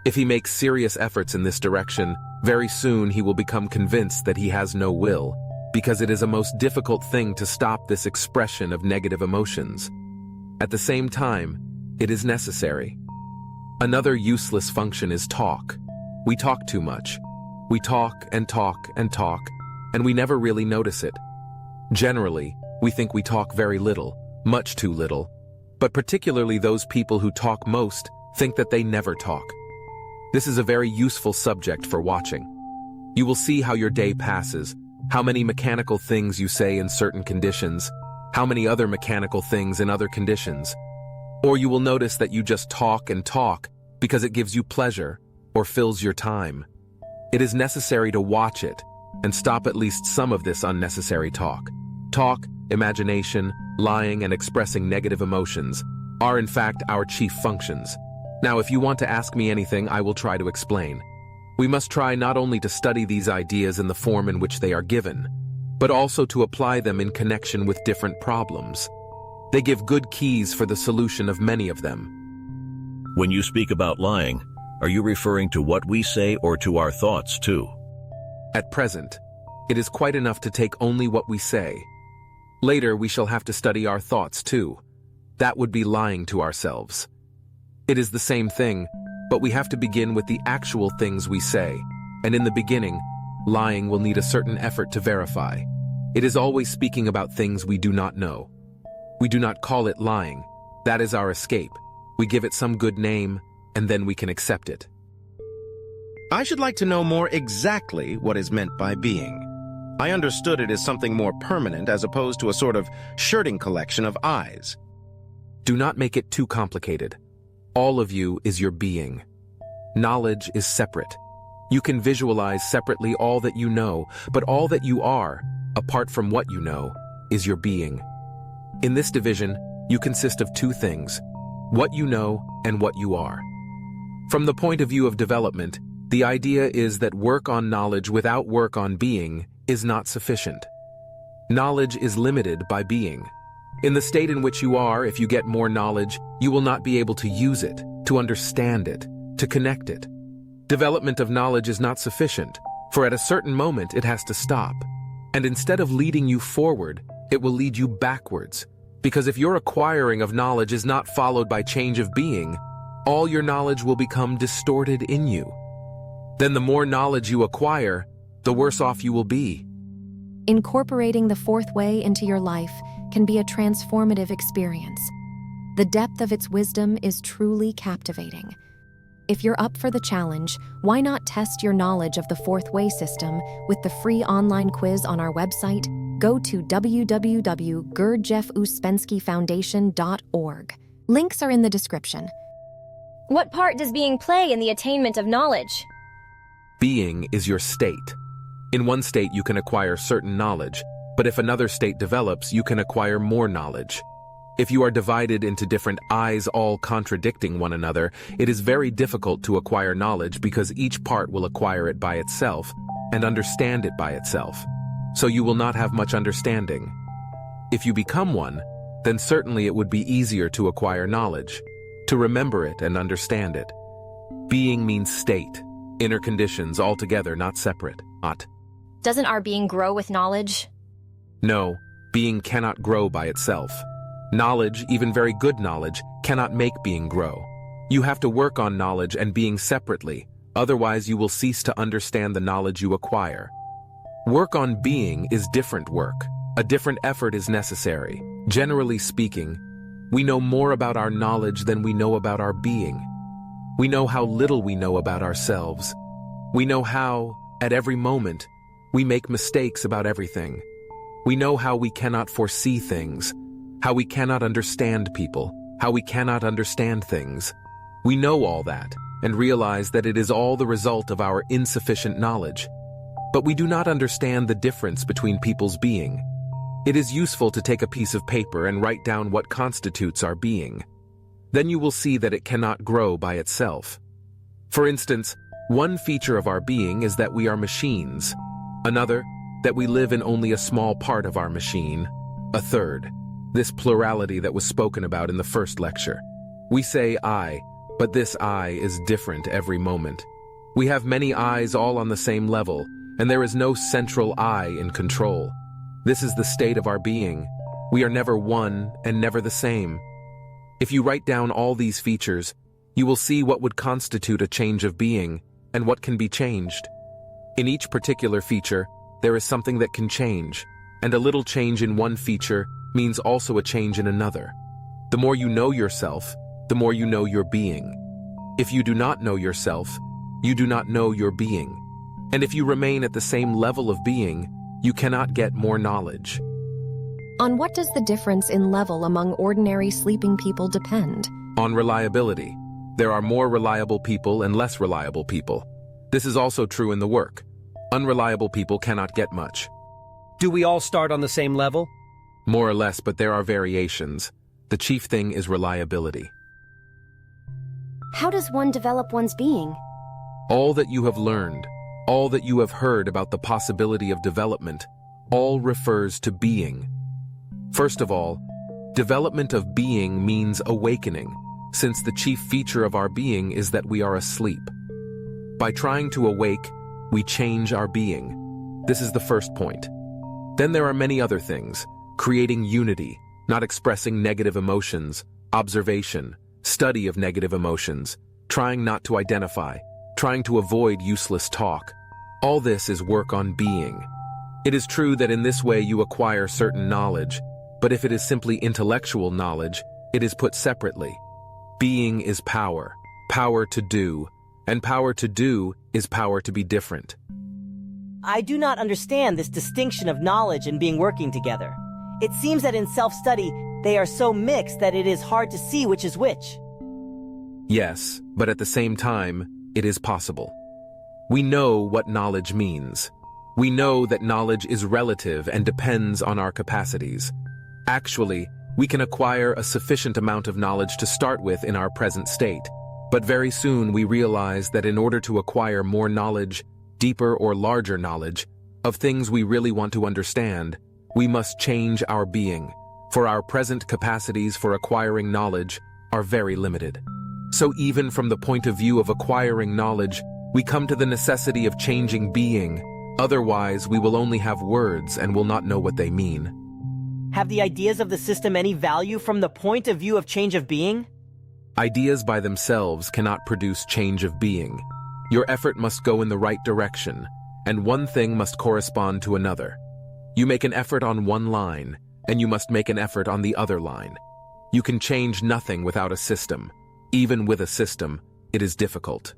If he makes serious efforts in this direction, very soon he will become convinced that he has no will, because it is a most difficult thing to stop this expression of negative emotions. At the same time, it is necessary. Another useless function is talk. We talk too much. We talk and talk and talk, and we never really notice it. Generally, we think we talk very little, much too little, but particularly those people who talk most think that they never talk. This is a very useful subject for watching. You will see how your day passes, how many mechanical things you say in certain conditions, how many other mechanical things in other conditions. Or you will notice that you just talk and talk because it gives you pleasure or fills your time. It is necessary to watch it and stop at least some of this unnecessary talk. Talk, imagination, lying, and expressing negative emotions are in fact our chief functions. Now, if you want to ask me anything, I will try to explain. We must try not only to study these ideas in the form in which they are given, but also to apply them in connection with different problems. They give good keys for the solution of many of them. When you speak about lying, are you referring to what we say or to our thoughts too? At present, it is quite enough to take only what we say. Later, we shall have to study our thoughts too. That would be lying to ourselves. It is the same thing, but we have to begin with the actual things we say, and in the beginning, lying will need a certain effort to verify. It is always speaking about things we do not know. We do not call it lying. That is our escape. We give it some good name, and then we can accept it. I should like to know more exactly what is meant by being. I understood it as something more permanent as opposed to a sort of shirting collection of eyes. Do not make it too complicated. All of you is your being. Knowledge is separate. You can visualize separately all that you know, but all that you are, apart from what you know, is your being. In this division, you consist of two things: what you know and what you are. From the point of view of development, The idea is that work on knowledge without work on being is not sufficient. Knowledge is limited by being. In the state in which you are, if you get more knowledge, you will not be able to use it, to understand it, to connect it. Development of knowledge is not sufficient, for at a certain moment it has to stop. And instead of leading you forward, it will lead you backwards. Because if your acquiring of knowledge is not followed by change of being, all your knowledge will become distorted in you. Then the more knowledge you acquire, the worse off you will be. Incorporating the fourth way into your life can be a transformative experience. The depth of its wisdom is truly captivating. If you're up for the challenge, why not test your knowledge of the fourth way system with the free online quiz on our website? Go to www.gurdjieffoundation.org. Links are in the description. What part does being play in the attainment of knowledge? Being is your state. In one state you can acquire certain knowledge, but if another state develops, you can acquire more knowledge. If you are divided into different I's all contradicting one another, it is very difficult to acquire knowledge because each part will acquire it by itself and understand it by itself. So you will not have much understanding. If you become one, then certainly it would be easier to acquire knowledge, to remember it and understand it. Being means state, inner conditions altogether, not separate. Doesn't our being grow with knowledge? No, being cannot grow by itself. Knowledge, even very good knowledge, cannot make being grow. You have to work on knowledge and being separately, otherwise you will cease to understand the knowledge you acquire. Work on being is different work. A different effort is necessary. Generally speaking, we know more about our knowledge than we know about our being. We know how little we know about ourselves. We know how, at every moment, we make mistakes about everything. We know how we cannot foresee things, how we cannot understand people, how we cannot understand things. We know all that and realize that it is all the result of our insufficient knowledge. But we do not understand the difference between people's being. It is useful to take a piece of paper and write down what constitutes our being. Then you will see that it cannot grow by itself. For instance, one feature of our being is that we are machines. Another, that we live in only a small part of our machine. A third, this plurality that was spoken about in the first lecture. We say I, but this I is different every moment. We have many I's all on the same level, and there is no central I in control. This is the state of our being. We are never one and never the same. If you write down all these features, you will see what would constitute a change of being and what can be changed. In each particular feature, there is something that can change, and a little change in one feature means also a change in another. The more you know yourself, the more you know your being. If you do not know yourself, you do not know your being. And if you remain at the same level of being, you cannot get more knowledge. On what does the difference in level among ordinary sleeping people depend? On reliability. There are more reliable people and less reliable people. This is also true in the work. Unreliable people cannot get much. Do we all start on the same level? More or less, but there are variations. The chief thing is reliability. How does one develop one's being? All that you have learned, all that you have heard about the possibility of development, all refers to being. First of all, development of being means awakening, since the chief feature of our being is that we are asleep. By trying to awake, we change our being. This is the first point. Then there are many other things: creating unity, not expressing negative emotions, observation, study of negative emotions, trying not to identify, trying to avoid useless talk. All this is work on being. It is true that in this way you acquire certain knowledge, but if it is simply intellectual knowledge, it is put separately. Being is power, power to do, and power to do is power to be different. I do not understand this distinction of knowledge and being working together. It seems that in self-study, they are so mixed that it is hard to see which is which. Yes, but at the same time, it is possible. We know what knowledge means. We know that knowledge is relative and depends on our capacities. Actually, we can acquire a sufficient amount of knowledge to start with in our present state. But very soon we realize that in order to acquire more knowledge, deeper or larger knowledge, of things we really want to understand, we must change our being, for our present capacities for acquiring knowledge are very limited. So even from the point of view of acquiring knowledge, we come to the necessity of changing being, otherwise we will only have words and will not know what they mean. Have the ideas of the system any value from the point of view of change of being? Ideas by themselves cannot produce change of being. Your effort must go in the right direction, and one thing must correspond to another. You make an effort on one line, and you must make an effort on the other line. You can change nothing without a system. Even with a system, it is difficult.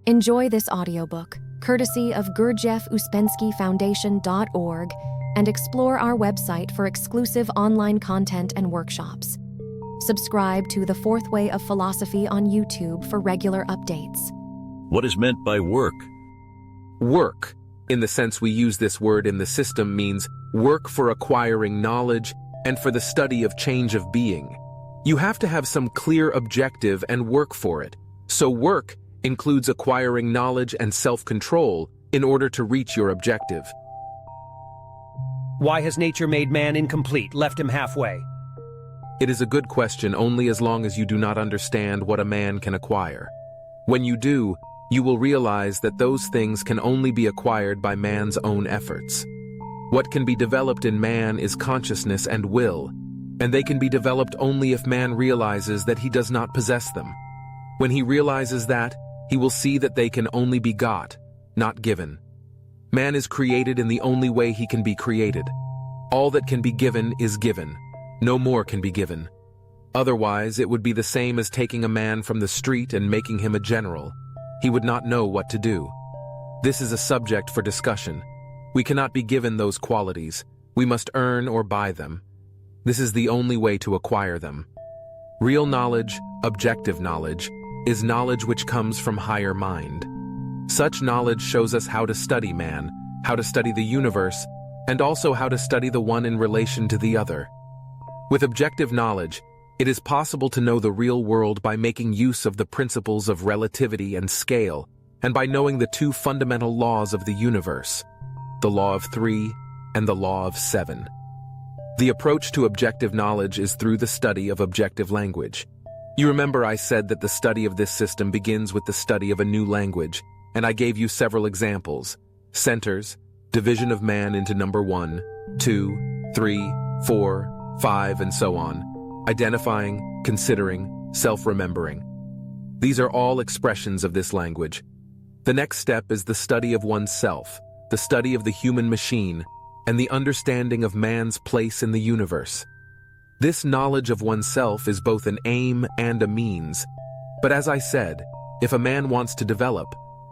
Enjoy this audiobook, courtesy of Gurdjieff Ouspensky Foundation.org, and explore our website for exclusive online content and workshops. Subscribe to The Fourth Way of Philosophy on YouTube for regular updates. What is meant by work? Work, in the sense we use this word in the system, means work for acquiring knowledge and for the study of change of being. You have to have some clear objective and work for it. So work includes acquiring knowledge and self-control in order to reach your objective. Why has nature made man incomplete, left him halfway? It is a good question only as long as you do not understand what a man can acquire. When you do, you will realize that those things can only be acquired by man's own efforts. What can be developed in man is consciousness and will, and they can be developed only if man realizes that he does not possess them. When he realizes that, he will see that they can only be got, not given. Man is created in the only way he can be created. All that can be given is given. No more can be given. Otherwise, it would be the same as taking a man from the street and making him a general. He would not know what to do. This is a subject for discussion. We cannot be given those qualities. We must earn or buy them. This is the only way to acquire them. Real knowledge, objective knowledge, is knowledge which comes from higher mind. Such knowledge shows us how to study man, how to study the universe, and also how to study the one in relation to the other. With objective knowledge, it is possible to know the real world by making use of the principles of relativity and scale, and by knowing the two fundamental laws of the universe, the law of 3 and the law of 7. The approach to objective knowledge is through the study of objective language. You remember I said that the study of this system begins with the study of a new language, and I gave you several examples: centers, division of man into number 1, 2, 3, 4, 5, and so on, identifying, considering, self-remembering. These are all expressions of this language. The next step is the study of oneself, the study of the human machine, and the understanding of man's place in the universe. This knowledge of oneself is both an aim and a means. But as I said, if a man wants to develop,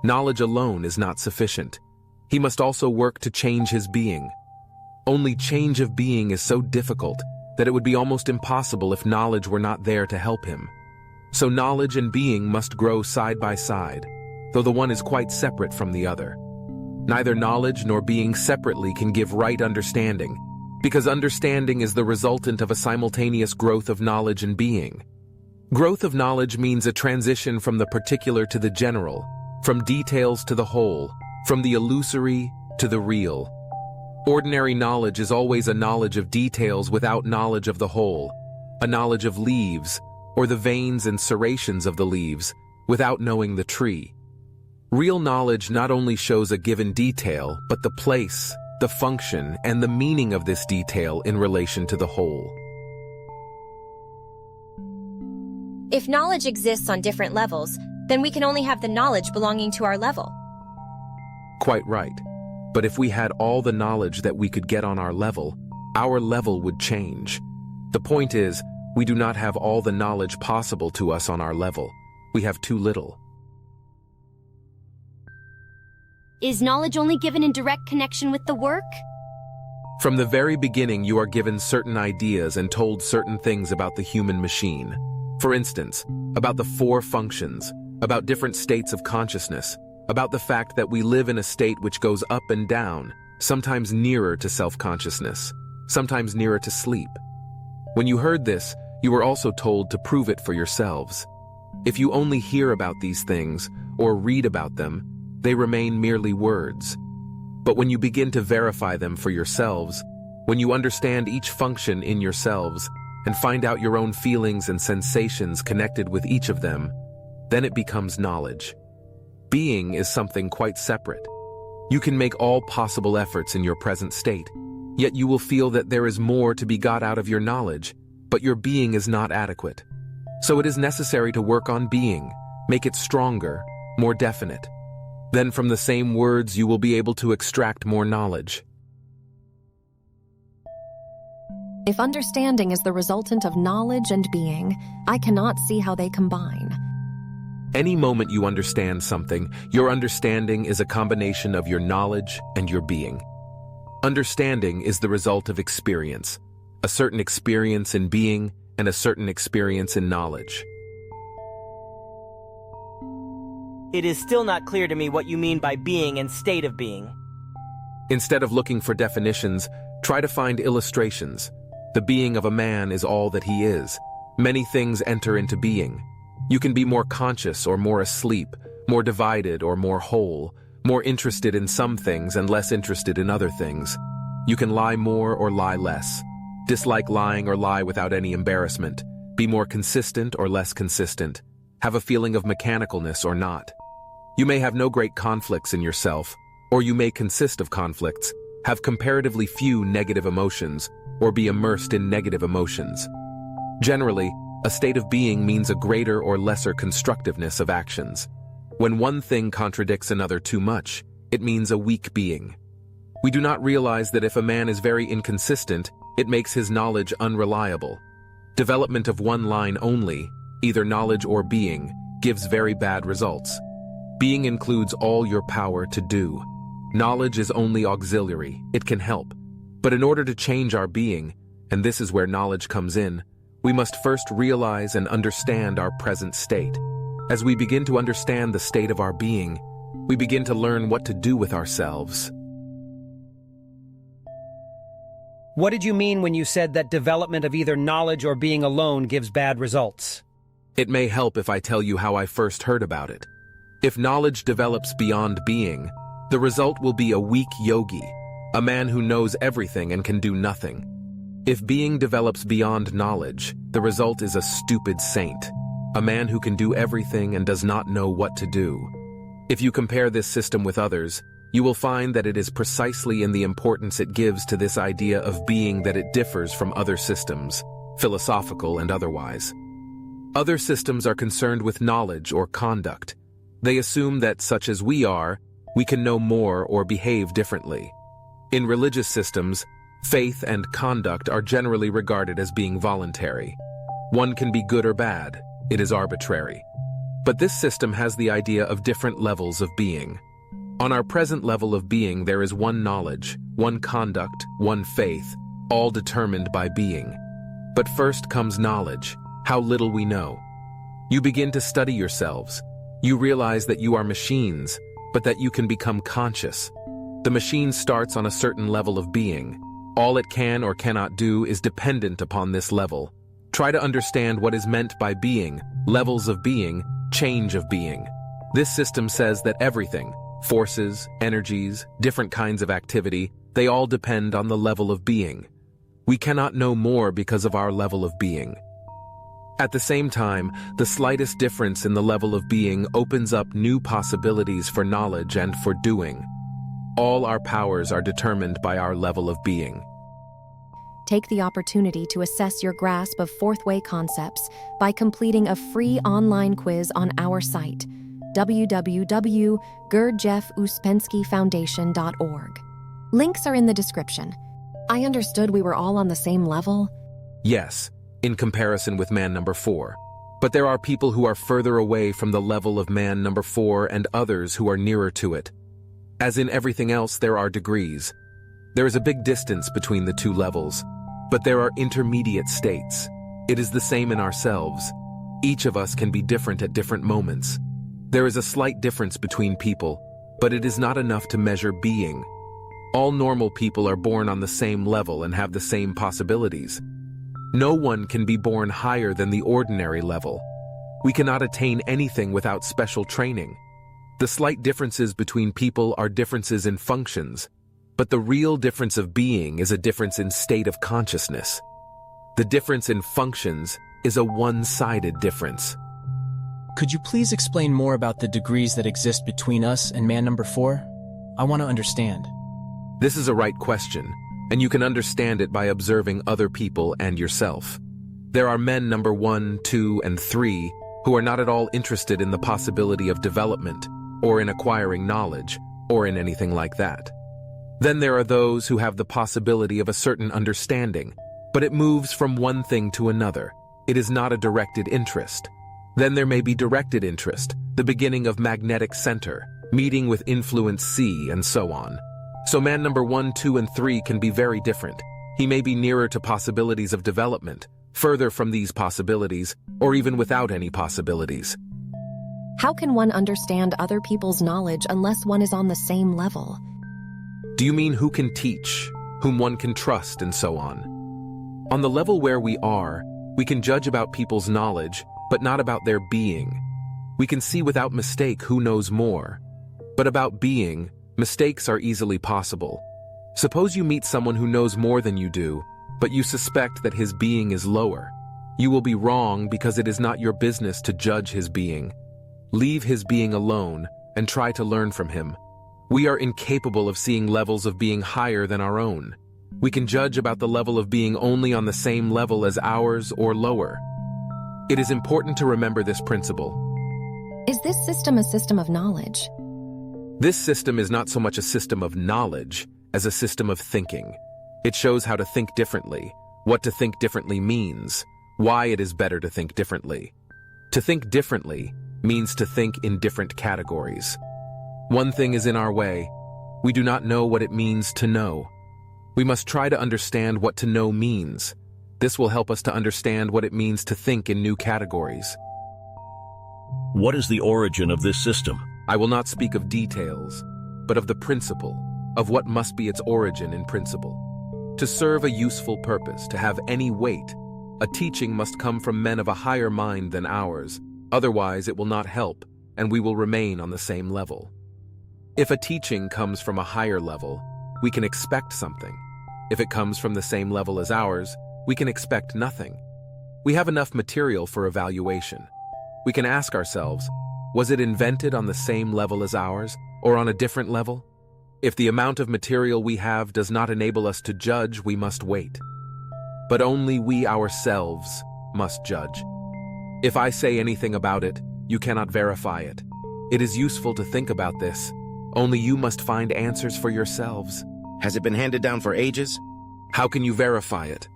knowledge alone is not sufficient. He must also work to change his being. Only change of being is so difficult that it would be almost impossible if knowledge were not there to help him. So knowledge and being must grow side by side, though the one is quite separate from the other. Neither knowledge nor being separately can give right understanding, because understanding is the resultant of a simultaneous growth of knowledge and being. Growth of knowledge means a transition from the particular to the general, from details to the whole, from the illusory to the real. Ordinary knowledge is always a knowledge of details without knowledge of the whole, a knowledge of leaves, or the veins and serrations of the leaves, without knowing the tree. Real knowledge not only shows a given detail, but the place, the function, and the meaning of this detail in relation to the whole. If knowledge exists on different levels, then we can only have the knowledge belonging to our level. Quite right. But if we had all the knowledge that we could get on our level would change. The point is, we do not have all the knowledge possible to us on our level. We have too little. Is knowledge only given in direct connection with the work? From the very beginning, you are given certain ideas and told certain things about the human machine. For instance, about the 4 functions, about different states of consciousness, about the fact that we live in a state which goes up and down, sometimes nearer to self-consciousness, sometimes nearer to sleep. When you heard this, you were also told to prove it for yourselves. If you only hear about these things or read about them, they remain merely words. But when you begin to verify them for yourselves, when you understand each function in yourselves and find out your own feelings and sensations connected with each of them, then it becomes knowledge. Being is something quite separate. You can make all possible efforts in your present state, yet you will feel that there is more to be got out of your knowledge, but your being is not adequate. So it is necessary to work on being, make it stronger, more definite. Then from the same words you will be able to extract more knowledge. If understanding is the resultant of knowledge and being, I cannot see how they combine. Any moment you understand something, your understanding is a combination of your knowledge and your being. Understanding is the result of experience, a certain experience in being and a certain experience in knowledge. It is still not clear to me what you mean by being and state of being. Instead of looking for definitions, try to find illustrations. The being of a man is all that he is. Many things enter into being. You can be more conscious or more asleep, more divided or more whole, more interested in some things and less interested in other things. You can lie more or lie less. Dislike lying or lie without any embarrassment. Be more consistent or less consistent. Have a feeling of mechanicalness or not. You may have no great conflicts in yourself, or you may consist of conflicts, have comparatively few negative emotions, or be immersed in negative emotions. Generally, a state of being means a greater or lesser constructiveness of actions. When one thing contradicts another too much, it means a weak being. We do not realize that if a man is very inconsistent, it makes his knowledge unreliable. Development of one line only, either knowledge or being, gives very bad results. Being includes all your power to do. Knowledge is only auxiliary, it can help. But in order to change our being, and this is where knowledge comes in, we must first realize and understand our present state. As we begin to understand the state of our being, we begin to learn what to do with ourselves. What did you mean when you said that development of either knowledge or being alone gives bad results? It may help if I tell you how I first heard about it. If knowledge develops beyond being, the result will be a weak yogi, a man who knows everything and can do nothing. If being develops beyond knowledge, the result is a stupid saint, a man who can do everything and does not know what to do. If you compare this system with others, you will find that it is precisely in the importance it gives to this idea of being that it differs from other systems, philosophical and otherwise. Other systems are concerned with knowledge or conduct. They assume that, such as we are, we can know more or behave differently. In religious systems, faith and conduct are generally regarded as being voluntary. One can be good or bad, it is arbitrary. But this system has the idea of different levels of being. On our present level of being, there is one knowledge, one conduct, one faith, all determined by being. But first comes knowledge, how little we know. You begin to study yourselves. You realize that you are machines, but that you can become conscious. The machine starts on a certain level of being. All it can or cannot do is dependent upon this level. Try to understand what is meant by being, levels of being, change of being. This system says that everything, forces, energies, different kinds of activity, they all depend on the level of being. We cannot know more because of our level of being. At the same time, the slightest difference in the level of being opens up new possibilities for knowledge and for doing. All our powers are determined by our level of being. Take the opportunity to assess your grasp of FourthWay concepts by completing a free online quiz on our site, www.gurdjieffouspenskifoundation.org. Links are in the description. I understood we were all on the same level? Yes, in comparison with man number 4. But there are people who are further away from the level of man number 4 and others who are nearer to it. As in everything else, there are degrees. There is a big distance between the two levels, but there are intermediate states. It is the same in ourselves. Each of us can be different at different moments. There is a slight difference between people, but it is not enough to measure being. All normal people are born on the same level and have the same possibilities. No one can be born higher than the ordinary level. We cannot attain anything without special training. The slight differences between people are differences in functions, but the real difference of being is a difference in state of consciousness. The difference in functions is a one-sided difference. Could you please explain more about the degrees that exist between us and man number 4? I want to understand. This is a right question, and you can understand it by observing other people and yourself. There are men number 1, 2, and 3 who are not at all interested in the possibility of development, or in acquiring knowledge, or in anything like that. Then there are those who have the possibility of a certain understanding, but it moves from one thing to another. It is not a directed interest. Then there may be directed interest, the beginning of magnetic center, meeting with influence C, and so on. So man number 1, 2, and 3 can be very different. He may be nearer to possibilities of development, further from these possibilities, or even without any possibilities. How can one understand other people's knowledge unless one is on the same level? Do you mean who can teach, whom one can trust, and so on? On the level where we are, we can judge about people's knowledge, but not about their being. We can see without mistake who knows more. But about being, mistakes are easily possible. Suppose you meet someone who knows more than you do, but you suspect that his being is lower. You will be wrong because it is not your business to judge his being. Leave his being alone and try to learn from him. We are incapable of seeing levels of being higher than our own. We can judge about the level of being only on the same level as ours or lower. It is important to remember this principle. Is this system a system of knowledge? This system is not so much a system of knowledge as a system of thinking. It shows how to think differently, what to think differently means, why it is better to think differently. To think differently means to think in different categories. One thing is in our way. We do not know what it means to know. We must try to understand what to know means. This will help us to understand what it means to think in new categories. What is the origin of this system? I will not speak of details, but of the principle, of what must be its origin in principle. To serve a useful purpose, to have any weight, a teaching must come from men of a higher mind than ours. Otherwise, it will not help, and we will remain on the same level. If a teaching comes from a higher level, we can expect something. If it comes from the same level as ours, we can expect nothing. We have enough material for evaluation. We can ask ourselves, was it invented on the same level as ours, or on a different level? If the amount of material we have does not enable us to judge, we must wait. But only we ourselves must judge. If I say anything about it, you cannot verify it. It is useful to think about this. Only you must find answers for yourselves. Has it been handed down for ages? How can you verify it?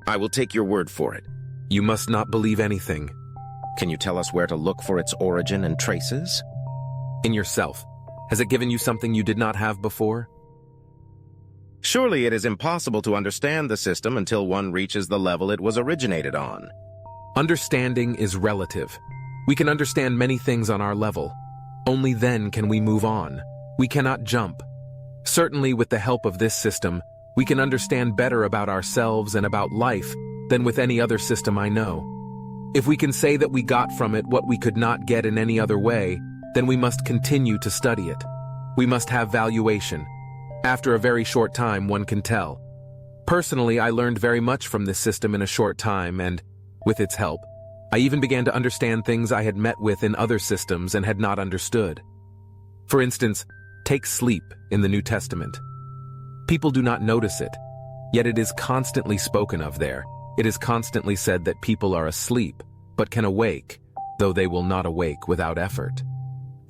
I will take your word for it. You must not believe anything. Can you tell us where to look for its origin and traces? In yourself. Has it given you something you did not have before? Surely it is impossible to understand the system until one reaches the level it was originated on. Understanding is relative. We can understand many things on our level. Only then can we move on. We cannot jump. Certainly, with the help of this system, we can understand better about ourselves and about life than with any other system I know. If we can say that we got from it what we could not get in any other way, then we must continue to study it. We must have valuation. After a very short time, one can tell. Personally, I learned very much from this system in a short time, and, with its help, I even began to understand things I had met with in other systems and had not understood. For instance, take sleep in the New Testament. People do not notice it, yet it is constantly spoken of there. It is constantly said that people are asleep, but can awake, though they will not awake without effort.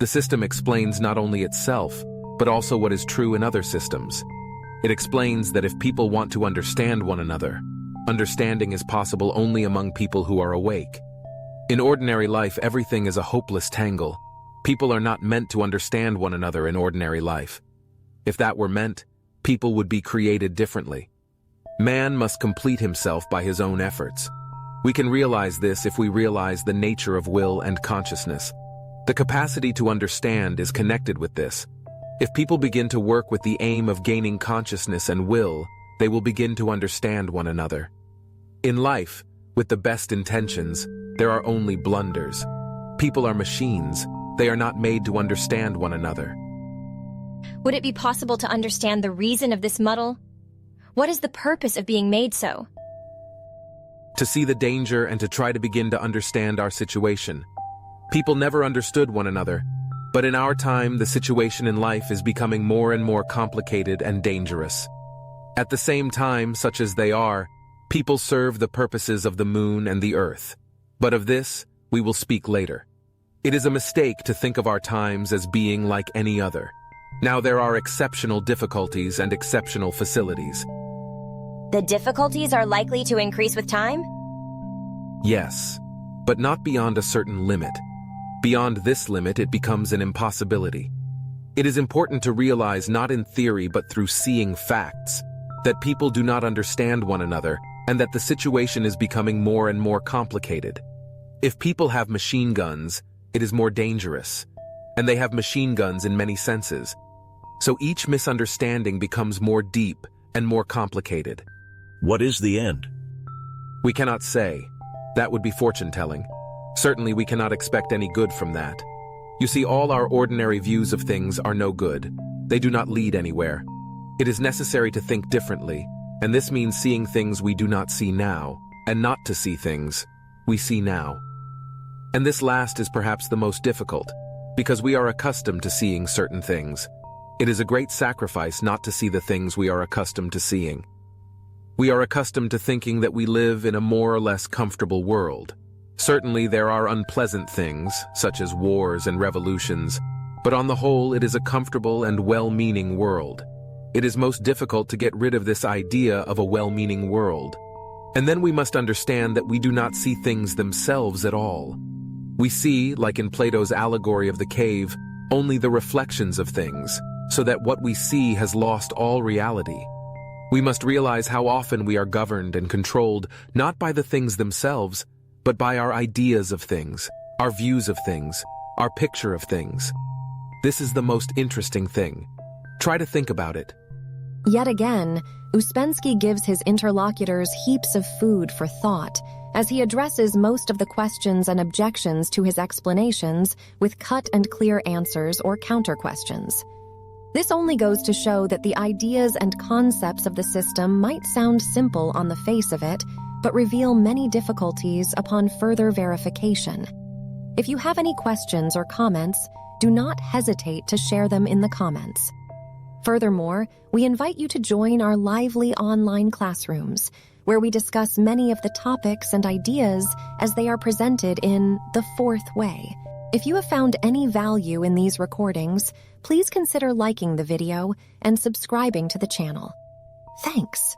The system explains not only itself, but also what is true in other systems. It explains that if people want to understand one another, understanding is possible only among people who are awake. In ordinary life, everything is a hopeless tangle. People are not meant to understand one another in ordinary life. If that were meant, people would be created differently. Man must complete himself by his own efforts. We can realize this if we realize the nature of will and consciousness. The capacity to understand is connected with this. If people begin to work with the aim of gaining consciousness and will, they will begin to understand one another. In life, with the best intentions, there are only blunders. People are machines. They are not made to understand one another. Would it be possible to understand the reason of this muddle? What is the purpose of being made so? To see the danger and to try to begin to understand our situation. People never understood one another, but in our time, the situation in life is becoming more and more complicated and dangerous. At the same time, such as they are, people serve the purposes of the moon and the earth. But of this, we will speak later. It is a mistake to think of our times as being like any other. Now there are exceptional difficulties and exceptional facilities. The difficulties are likely to increase with time? Yes, but not beyond a certain limit. Beyond this limit, it becomes an impossibility. It is important to realize, not in theory but through seeing facts, that people do not understand one another and that the situation is becoming more and more complicated. If people have machine guns, it is more dangerous, and they have machine guns in many senses. So each misunderstanding becomes more deep and more complicated. What is the end? We cannot say. That would be fortune-telling. Certainly we cannot expect any good from that. You see, all our ordinary views of things are no good. They do not lead anywhere. It is necessary to think differently, and this means seeing things we do not see now, and not to see things we see now. And this last is perhaps the most difficult, because we are accustomed to seeing certain things. It is a great sacrifice not to see the things we are accustomed to seeing. We are accustomed to thinking that we live in a more or less comfortable world. Certainly there are unpleasant things, such as wars and revolutions, but on the whole it is a comfortable and well-meaning world. It is most difficult to get rid of this idea of a well-meaning world. And then we must understand that we do not see things themselves at all. We see, like in Plato's Allegory of the cave, only the reflections of things, so that what we see has lost all reality. We must realize how often we are governed and controlled not by the things themselves, but by our ideas of things, our views of things, our picture of things. This is the most interesting thing. Try to think about it. Yet again, Ouspensky gives his interlocutors heaps of food for thought, as he addresses most of the questions and objections to his explanations with cut and clear answers or counter-questions. This only goes to show that the ideas and concepts of the system might sound simple on the face of it, but reveal many difficulties upon further verification. If you have any questions or comments, do not hesitate to share them in the comments. Furthermore, we invite you to join our lively online classrooms, where we discuss many of the topics and ideas as they are presented in The Fourth Way. If you have found any value in these recordings, please consider liking the video and subscribing to the channel. Thanks.